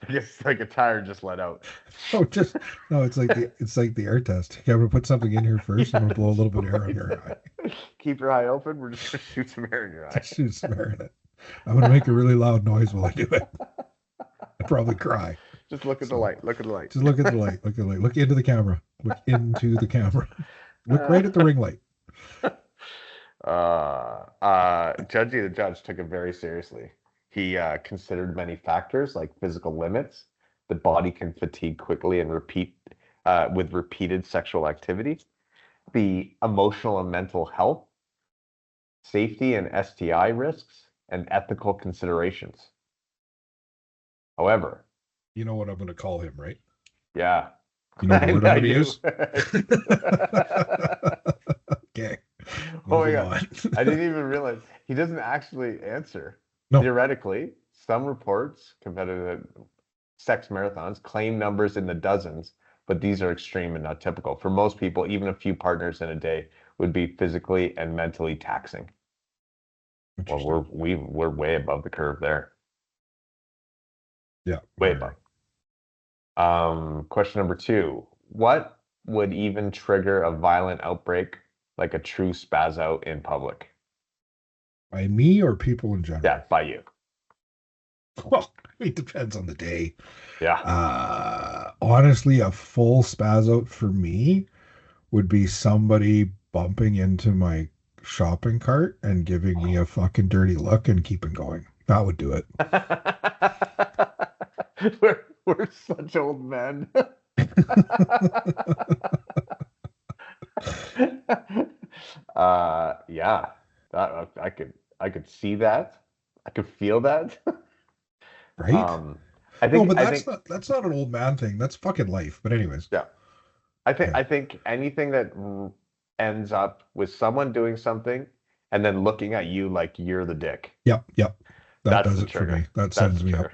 Speaker 3: It's like a tire just let out.
Speaker 4: Oh, no. It's like the air test. You ever put something in here first and blow a little bit of air on your eye?
Speaker 3: Keep your eye open. We're just gonna shoot some air in your eye.
Speaker 4: Shoot some air in it. I'm going to make a really loud noise while I do it. I'd probably cry.
Speaker 3: Just look at the light. Look at the light.
Speaker 4: Just look at the light. Look at the light. Look into the camera. Look into the camera. Look right at the ring light.
Speaker 3: Judgey the Judge took it very seriously. He considered many factors like physical limits. The body can fatigue quickly and with repeated sexual activity. The emotional and mental health, safety and STI risks, and ethical considerations. However,
Speaker 4: you know what I'm going to call him, right?
Speaker 3: Yeah.
Speaker 4: You know the word I'm going to use? Okay.
Speaker 3: Oh my God. I didn't even realize he doesn't actually answer.
Speaker 4: No.
Speaker 3: Theoretically, some reports, competitive sex marathons, claim numbers in the dozens, but these are extreme and not typical. For most people, even a few partners in a day would be physically and mentally taxing. Well, we're way above the curve there.
Speaker 4: Yeah.
Speaker 3: Way above. Question number 2. What would even trigger a violent outbreak like a true spaz out in public?
Speaker 4: By me or people in general?
Speaker 3: Yeah, by you.
Speaker 4: Well, it depends on the day.
Speaker 3: Yeah.
Speaker 4: Honestly, a full spaz out for me would be somebody bumping into my shopping cart and giving me a fucking dirty look and keeping going. That would do it.
Speaker 3: We're such old men. Yeah, that I could see that. I could feel that.
Speaker 4: Right?
Speaker 3: I think,
Speaker 4: no, but that's not an old man thing. That's fucking life. But anyways.
Speaker 3: Yeah. I think anything that ends up with someone doing something and then looking at you like you're the dick.
Speaker 4: Yep. That does it
Speaker 3: trigger.
Speaker 4: For me. That sends me up.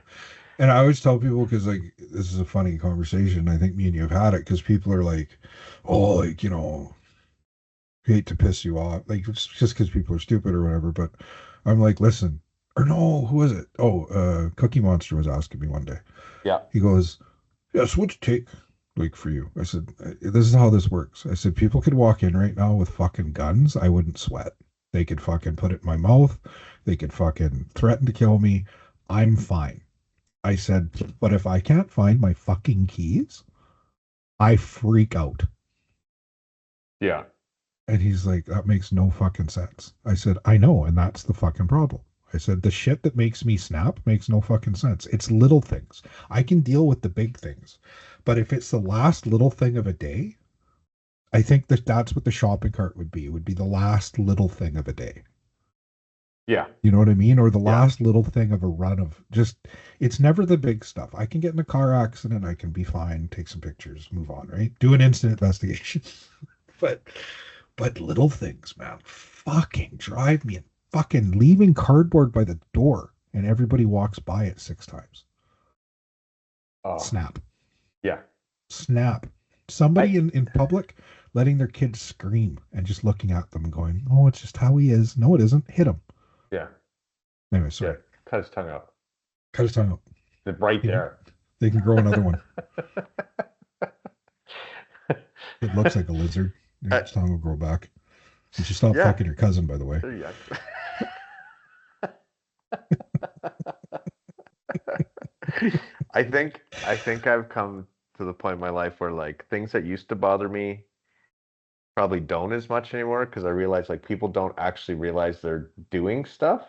Speaker 4: And I always tell people, because like this is a funny conversation. I think me and you have had it, because people are like, oh, like, you know, hate to piss you off, like just because people are stupid or whatever. But I'm like, listen, or no, who was it? Oh, Cookie Monster was asking me one day.
Speaker 3: Yeah.
Speaker 4: He goes, yes, what's it take, like, for you? I said, this is how this works. I said, people could walk in right now with fucking guns. I wouldn't sweat. They could fucking put it in my mouth. They could fucking threaten to kill me. I'm fine. I said, but if I can't find my fucking keys, I freak out.
Speaker 3: Yeah.
Speaker 4: And he's like, that makes no fucking sense. I said, I know, and that's the fucking problem. I said, the shit that makes me snap makes no fucking sense. It's little things. I can deal with the big things. But if it's the last little thing of a day, I think that's what the shopping cart would be. It would be the last little thing of a day.
Speaker 3: Yeah.
Speaker 4: You know what I mean? Or the last little thing of a run of just, it's never the big stuff. I can get in a car accident. I can be fine, take some pictures, move on, right? Do an instant investigation. but little things, man, fucking drive me, and fucking leaving cardboard by the door and everybody walks by it 6 times. Snap.
Speaker 3: Yeah.
Speaker 4: Snap. Somebody in public letting their kids scream and just looking at them and going, oh, it's just how he is. No, it isn't. Hit him.
Speaker 3: Yeah.
Speaker 4: Anyway, sorry.
Speaker 3: Yeah. Cut his tongue out.
Speaker 4: Cut his tongue out.
Speaker 3: Right there.
Speaker 4: They can grow another one. It looks like a lizard. His tongue will grow back. You should stop fucking your cousin, by the way.
Speaker 3: Yeah. I think I've come to the point in my life where like things that used to bother me probably don't as much anymore because I realize like people don't actually realize they're doing stuff.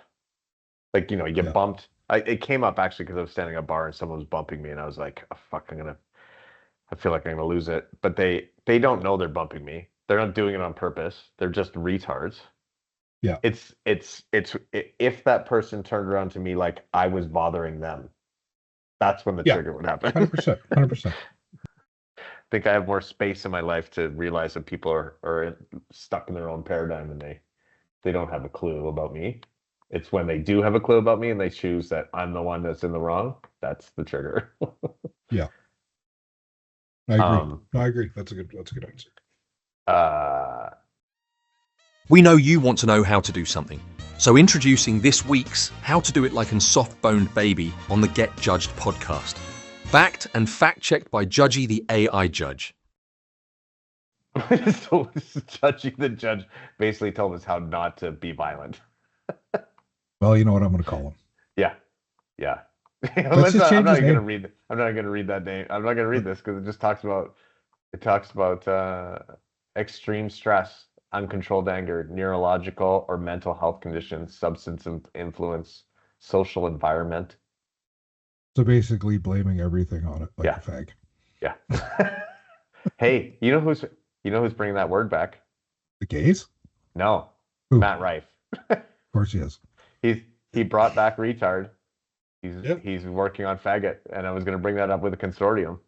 Speaker 3: Like, you get bumped. It came up actually because I was standing at a bar and someone was bumping me and I was like, oh, fuck, I feel like I'm gonna lose it. But they don't know they're bumping me. They're not doing it on purpose. They're just retards.
Speaker 4: Yeah.
Speaker 3: It's if that person turned around to me like I was bothering them, that's when the trigger would happen.
Speaker 4: 100%. 100%.
Speaker 3: I think I have more space in my life to realize that people are stuck in their own paradigm and they don't have a clue about me. It's when they do have a clue about me and they choose that I'm the one that's in the wrong. That's the trigger.
Speaker 4: Yeah. I agree. I agree. That's a good answer.
Speaker 5: We know you want to know how to do something. So introducing this week's How to Do It Like a Soft-Boned Baby on the Get Judged podcast. Backed and fact-checked by Judgey the AI Judge.
Speaker 3: So Judgey the Judge basically told us how not to be violent.
Speaker 4: Well, you know what I'm going to call him.
Speaker 3: Yeah. I'm not going to read that name. I'm not going to read this because it talks about extreme stress, uncontrolled anger, neurological or mental health conditions, substance influence, social environment.
Speaker 4: So basically blaming everything on it like a fag.
Speaker 3: Yeah. Hey, you know who's bringing that word back?
Speaker 4: The gays?
Speaker 3: No.
Speaker 4: Who?
Speaker 3: Matt Rife.
Speaker 4: Of course he is.
Speaker 3: He brought back retard. He's working on faggot, and I was going to bring that up with a consortium.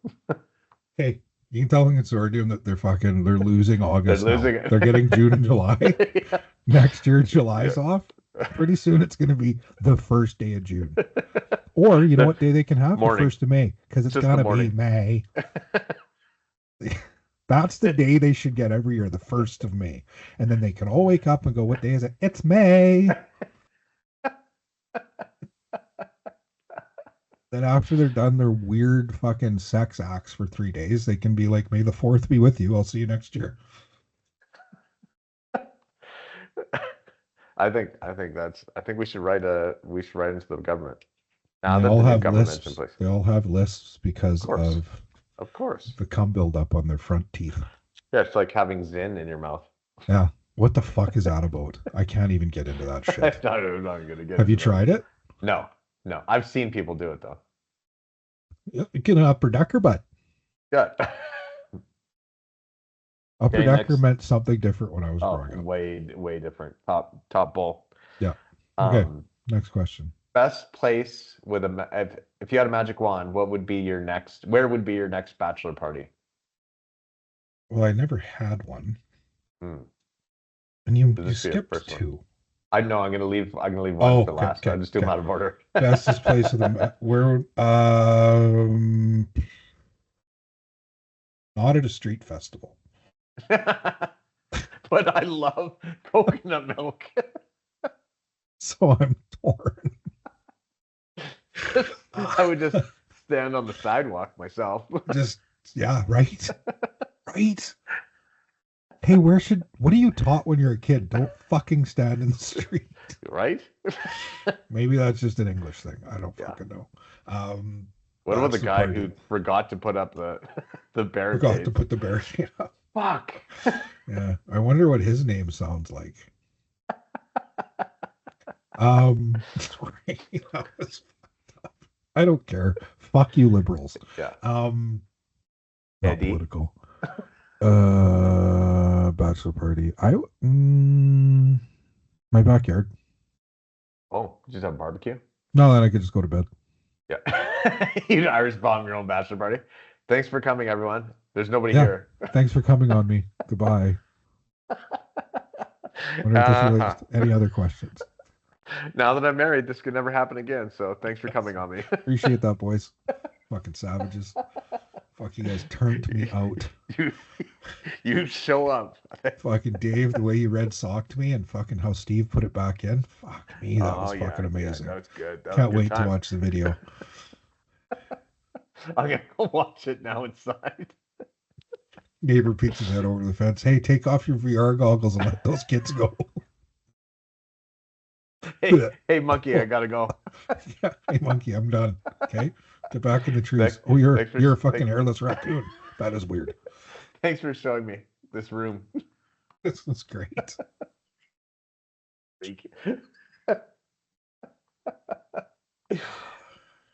Speaker 4: Hey, you can tell the consortium that they're losing August.
Speaker 3: They're losing it.
Speaker 4: They're getting June and July. Yeah. Next year, July's off. Pretty soon, it's going to be the first day of June. Or, you know what day they can have?
Speaker 3: Morning.
Speaker 4: The 1st of May, because it's going to be May. That's the day they should get every year, the 1st of May. And then they can all wake up and go, what day is it? It's May. Then after they're done their weird fucking sex acts for 3 days, they can be like, May the 4th be with you. I'll see you next year.
Speaker 3: I think we should write into the government.
Speaker 4: Now they all have lists. They all have lists because
Speaker 3: of course
Speaker 4: the cum buildup on their front teeth.
Speaker 3: Yeah, it's like having Zin in your mouth.
Speaker 4: Yeah. What the fuck is that about? I can't even get into that shit.
Speaker 3: I'm not gonna get.
Speaker 4: Have you tried it?
Speaker 3: No. I've seen people do it though.
Speaker 4: Get an upper decker butt.
Speaker 3: Yeah.
Speaker 4: Upper decker meant something different when I was growing up.
Speaker 3: Way different. Top bowl.
Speaker 4: Yeah. Okay. Next question.
Speaker 3: Best place with if you had a magic wand, where would be your next bachelor party?
Speaker 4: Well, I never had one. And you skipped 2.
Speaker 3: I know. I'm gonna leave one for last. I'll just do them out of order.
Speaker 4: Bestest place of the where not at a street festival.
Speaker 3: But I love coconut milk.
Speaker 4: So I'm torn.
Speaker 3: I would just stand on the sidewalk myself.
Speaker 4: Right. Hey, what are you taught when you're a kid? Don't fucking stand in the street.
Speaker 3: Right?
Speaker 4: Maybe that's just an English thing. I don't fucking know.
Speaker 3: What about the guy who forgot to put up the barricade?
Speaker 4: Forgot to put the barricade up.
Speaker 3: Fuck.
Speaker 4: Yeah. I wonder what his name sounds like. Sorry. That was fucked up. I don't care. Fuck you, liberals.
Speaker 3: Yeah.
Speaker 4: Not political. Bachelor party. My backyard.
Speaker 3: Oh, just have barbecue?
Speaker 4: No, then I could just go to bed.
Speaker 3: Yeah. You Irish bomb your own bachelor party. Thanks for coming, everyone. There's nobody here.
Speaker 4: Thanks for coming on me. Goodbye. Any other questions?
Speaker 3: Now that I'm married, this could never happen again. So thanks for coming on me.
Speaker 4: Appreciate that, boys. Fucking savages. Fuck, you guys turned me out.
Speaker 3: You show up.
Speaker 4: Fucking Dave, the way you red socked me and fucking how Steve put it back in. Fuck me, that was fucking amazing.
Speaker 3: Yeah, that was good.
Speaker 4: Can't wait to watch the video.
Speaker 3: I'm gonna go watch it now inside.
Speaker 4: Neighbor peeks his head over the fence. Hey, take off your VR goggles and let those kids go.
Speaker 3: Hey, monkey, I gotta go.
Speaker 4: Yeah, hey, monkey, I'm done. Okay. Get back in the trees.
Speaker 3: Thanks-
Speaker 4: Oh, you're
Speaker 3: thanks for-
Speaker 4: a fucking
Speaker 3: thanks-
Speaker 4: hairless raccoon. That is weird.
Speaker 3: Thanks for showing me this room.
Speaker 4: This is great.
Speaker 3: Freak.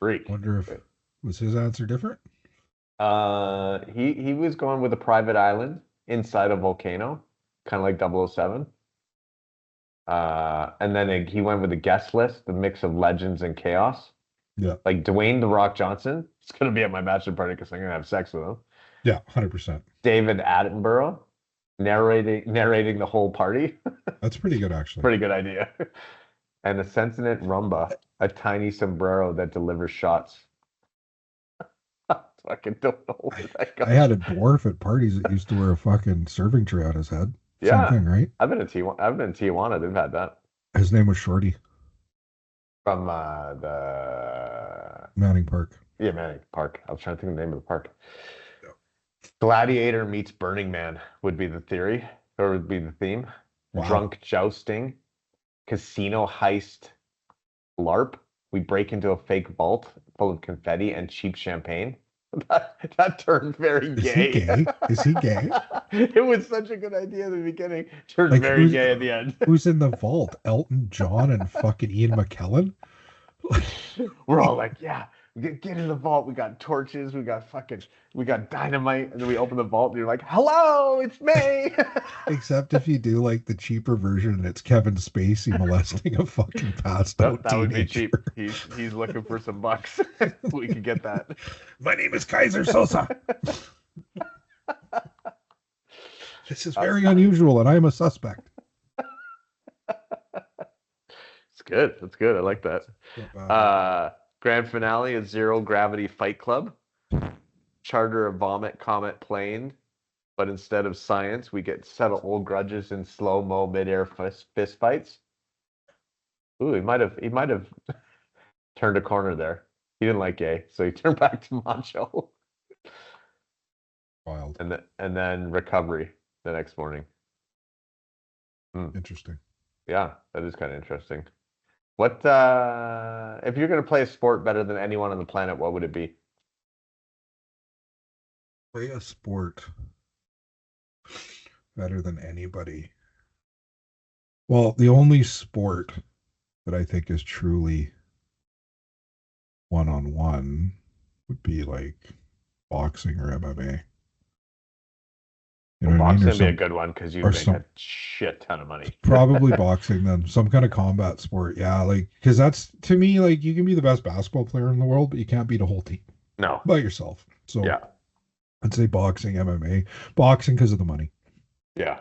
Speaker 3: Freak.
Speaker 4: Wonder if was his answer different?
Speaker 3: He was going with a private island inside a volcano, kind of like 007. And then he went with a guest list, the mix of legends and chaos.
Speaker 4: Yeah.
Speaker 3: Like Dwayne "The Rock" Johnson is going to be at my bachelor party because I'm going to have sex with him.
Speaker 4: Yeah, 100%.
Speaker 3: David Attenborough narrating the whole party.
Speaker 4: That's pretty good, actually.
Speaker 3: Pretty good idea. And a sentient Rumba, a tiny sombrero that delivers shots. Fucking don't know where that goes.
Speaker 4: I had a dwarf at parties that used to wear a fucking serving tray on his head.
Speaker 3: Yeah.
Speaker 4: Same thing, right?
Speaker 3: I've been in Tijuana. They've had that.
Speaker 4: His name was Shorty.
Speaker 3: From the
Speaker 4: Manning Park.
Speaker 3: Yeah, Manning Park. I was trying to think of the name of the park. Yeah. Gladiator meets Burning Man would be the theory, or would be the theme.
Speaker 4: Wow.
Speaker 3: Drunk jousting, casino heist, LARP. We break into a fake vault full of confetti and cheap champagne. That turned very gay.
Speaker 4: Is he gay? Is he gay?
Speaker 3: It was such a good idea at the beginning. Turned
Speaker 4: Like,
Speaker 3: very gay at the end.
Speaker 4: Who's in the vault? Elton John and fucking Ian McKellen?
Speaker 3: We're all like, yeah, get in the vault. We got torches. We got dynamite. And then we open the vault and you're like, hello, it's May.
Speaker 4: Except if you do like the cheaper version and it's Kevin Spacey molesting a fucking passed out
Speaker 3: that would be cheap.
Speaker 4: teenager.
Speaker 3: He's looking for some bucks. We could get that.
Speaker 4: My name is Kaiser Sosa. This is very unusual and I am a suspect.
Speaker 3: It's good. That's good. I like that. Grand finale is Zero Gravity Fight Club. Charter a Vomit Comet plane, but instead of science, we get to settle old grudges in slow-mo mid-air fist fights. Ooh, he might have turned a corner there. He didn't like gay, so he turned back to macho.
Speaker 4: Wild.
Speaker 3: And then recovery the next morning.
Speaker 4: Interesting.
Speaker 3: Yeah, that is kind of interesting. What if you're going to play a sport better than anyone on the planet, what would it be?
Speaker 4: Play a sport better than anybody. Well, the only sport that I think is truly one-on-one would be like boxing or MMA. You know what I mean?
Speaker 3: Boxing would be a good one because you make a shit ton of money.
Speaker 4: Probably boxing then. Some kind of combat sport. Yeah, like, because that's, to me, like, you can be the best basketball player in the world, but you can't beat a whole team.
Speaker 3: No.
Speaker 4: By yourself. So
Speaker 3: yeah.
Speaker 4: I'd say boxing, MMA. Boxing because of the money.
Speaker 3: Yeah.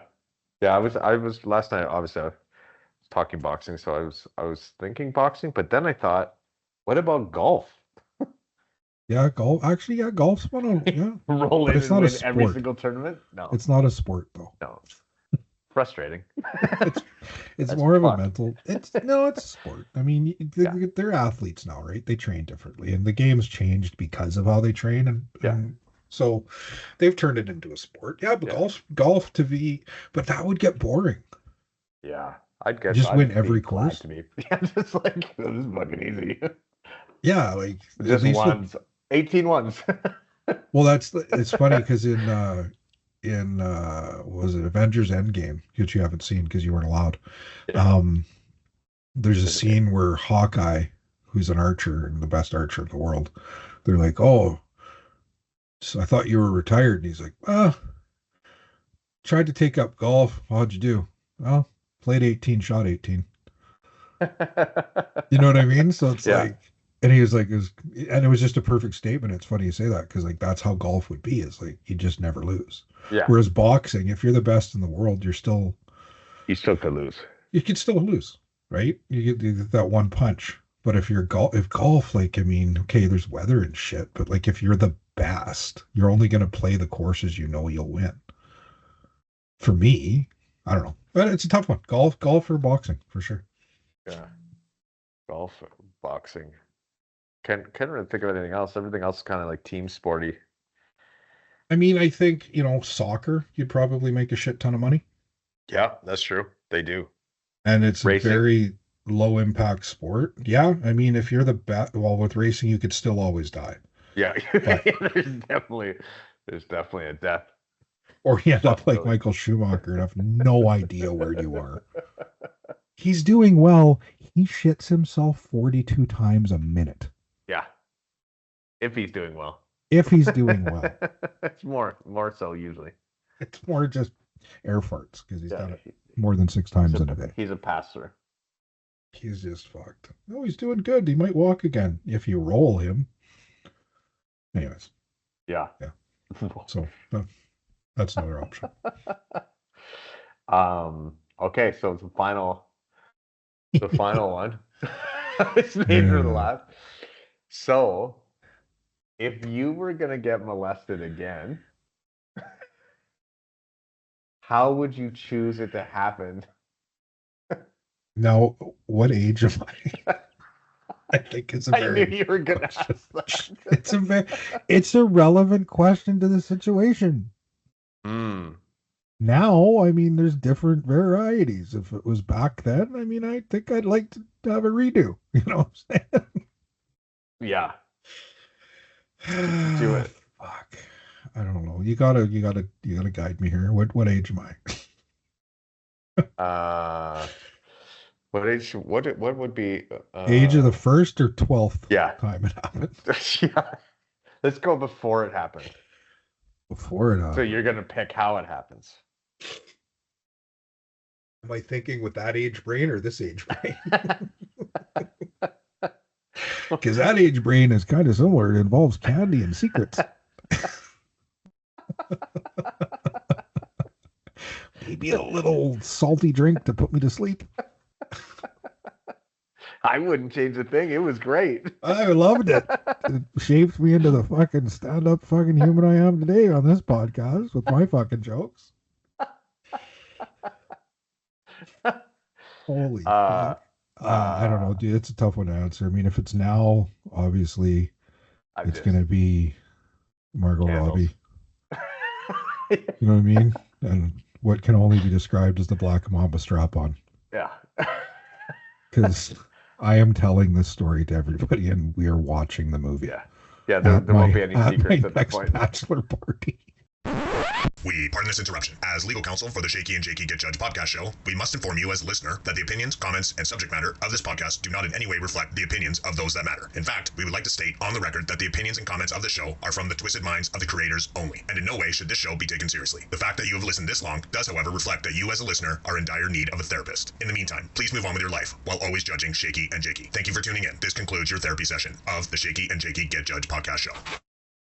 Speaker 3: Yeah, I was last night, obviously I was talking boxing, so I was thinking boxing, but then I thought, what about golf?
Speaker 4: Yeah, golf. Actually, yeah, golf's one of yeah.
Speaker 3: Roll in and win every single tournament? No.
Speaker 4: It's not a sport though.
Speaker 3: No. Frustrating.
Speaker 4: it's more of a mental. It's a sport. I mean, they're athletes now, right? They train differently, and the game's changed because of how they train, and so they've turned it into a sport. Yeah, but golf to be, but that would get boring.
Speaker 3: Yeah, I'd guess
Speaker 4: just win every course.
Speaker 3: To me. Yeah, just like this is fucking easy.
Speaker 4: Yeah, like
Speaker 3: just ones, 18 ones.
Speaker 4: Well, it's funny because in was it Avengers Endgame, which you haven't seen because you weren't allowed. Yeah. There's a scene where Hawkeye, who's an archer and the best archer in the world, they're like, "Oh, so I thought you were retired," and he's like, tried to take up golf. How'd you do? Well, played 18, shot 18. You know what I mean? So it's like, and he was like, and it was just a perfect statement. It's funny you say that because like that's how golf would be. It's like you just never lose.
Speaker 3: Yeah.
Speaker 4: Whereas boxing, if you're the best in the world, you still could lose. You could still lose, right? You get that one punch. But if golf, like, I mean, okay, there's weather and shit, but like if you're the best, you're only going to play the courses you know you'll win. For me, I don't know, but it's a tough one. Golf or boxing for sure.
Speaker 3: Yeah, golf, boxing. Can't really think of anything else. Everything else is kind of like team sporty.
Speaker 4: I mean, I think, soccer, you'd probably make a shit ton of money.
Speaker 3: Yeah, that's true. They do.
Speaker 4: And it's
Speaker 3: racing.
Speaker 4: very low impact sport. Yeah, I mean, if you're the best, well, with racing, you could still always die.
Speaker 3: Yeah,
Speaker 4: But,
Speaker 3: there's definitely a death.
Speaker 4: or you end up like Michael Schumacher and have no idea where you are. He's doing well. He shits himself 42 times a minute.
Speaker 3: Yeah, if he's doing well.
Speaker 4: If he's doing well.
Speaker 3: It's more so usually.
Speaker 4: It's more just air farts because he's done it more than 6 times in a day.
Speaker 3: He's a passer.
Speaker 4: He's just fucked. No, he's doing good. He might walk again if you roll him. Anyways.
Speaker 3: Yeah.
Speaker 4: So that's another option.
Speaker 3: Okay, so the final one. It's made for the last. So, if you were gonna get molested again, how would you choose it to happen?
Speaker 4: Now, what age am I? I think it's a very.
Speaker 3: I knew you were gonna ask that.
Speaker 4: It's a relevant question to the situation. Now, I mean, there's different varieties. If it was back then, I mean, I think I'd like to have a redo. You know what I'm saying?
Speaker 3: Yeah. Do it.
Speaker 4: Fuck. I don't know. You gotta guide me here. What age am
Speaker 3: I? What age? What would be
Speaker 4: age of the first or 12th
Speaker 3: time
Speaker 4: it happened?
Speaker 3: Yeah. Let's go before it happened.
Speaker 4: Before it happened.
Speaker 3: So you're gonna pick how it happens.
Speaker 4: Am I thinking with that age brain or this age brain? Because that age brain is kind of similar. It involves candy and secrets. Maybe a little salty drink to put me to sleep.
Speaker 3: I wouldn't change a thing. It was great.
Speaker 4: I loved it. It shaped me into the fucking stand-up fucking human I am today on this podcast with my fucking jokes. Holy fuck. I don't know, dude. It's a tough one to answer. I mean, if it's now, obviously, it's going to be Margot Robbie. You know what I mean? And what can only be described as the Black Mamba strap-on.
Speaker 3: Yeah.
Speaker 4: Because I am telling this story to everybody, and we are watching the movie.
Speaker 3: Yeah. There won't be any secrets at that point.
Speaker 4: Bachelor party.
Speaker 1: We pardon this interruption. As legal counsel for the Shaky and Jakey Get Judged podcast show, we must inform you as a listener that the opinions, comments, and subject matter of this podcast do not in any way reflect the opinions of those that matter. In fact, we would like to state on the record that the opinions and comments of the show are from the twisted minds of the creators only, and in no way should this show be taken seriously. The fact that you have listened this long does, however, reflect that you as a listener are in dire need of a therapist. In the meantime, please move on with your life while always judging Shaky and Jakey. Thank you for tuning in. This concludes your therapy session of the Shaky and Jakey Get Judged podcast show.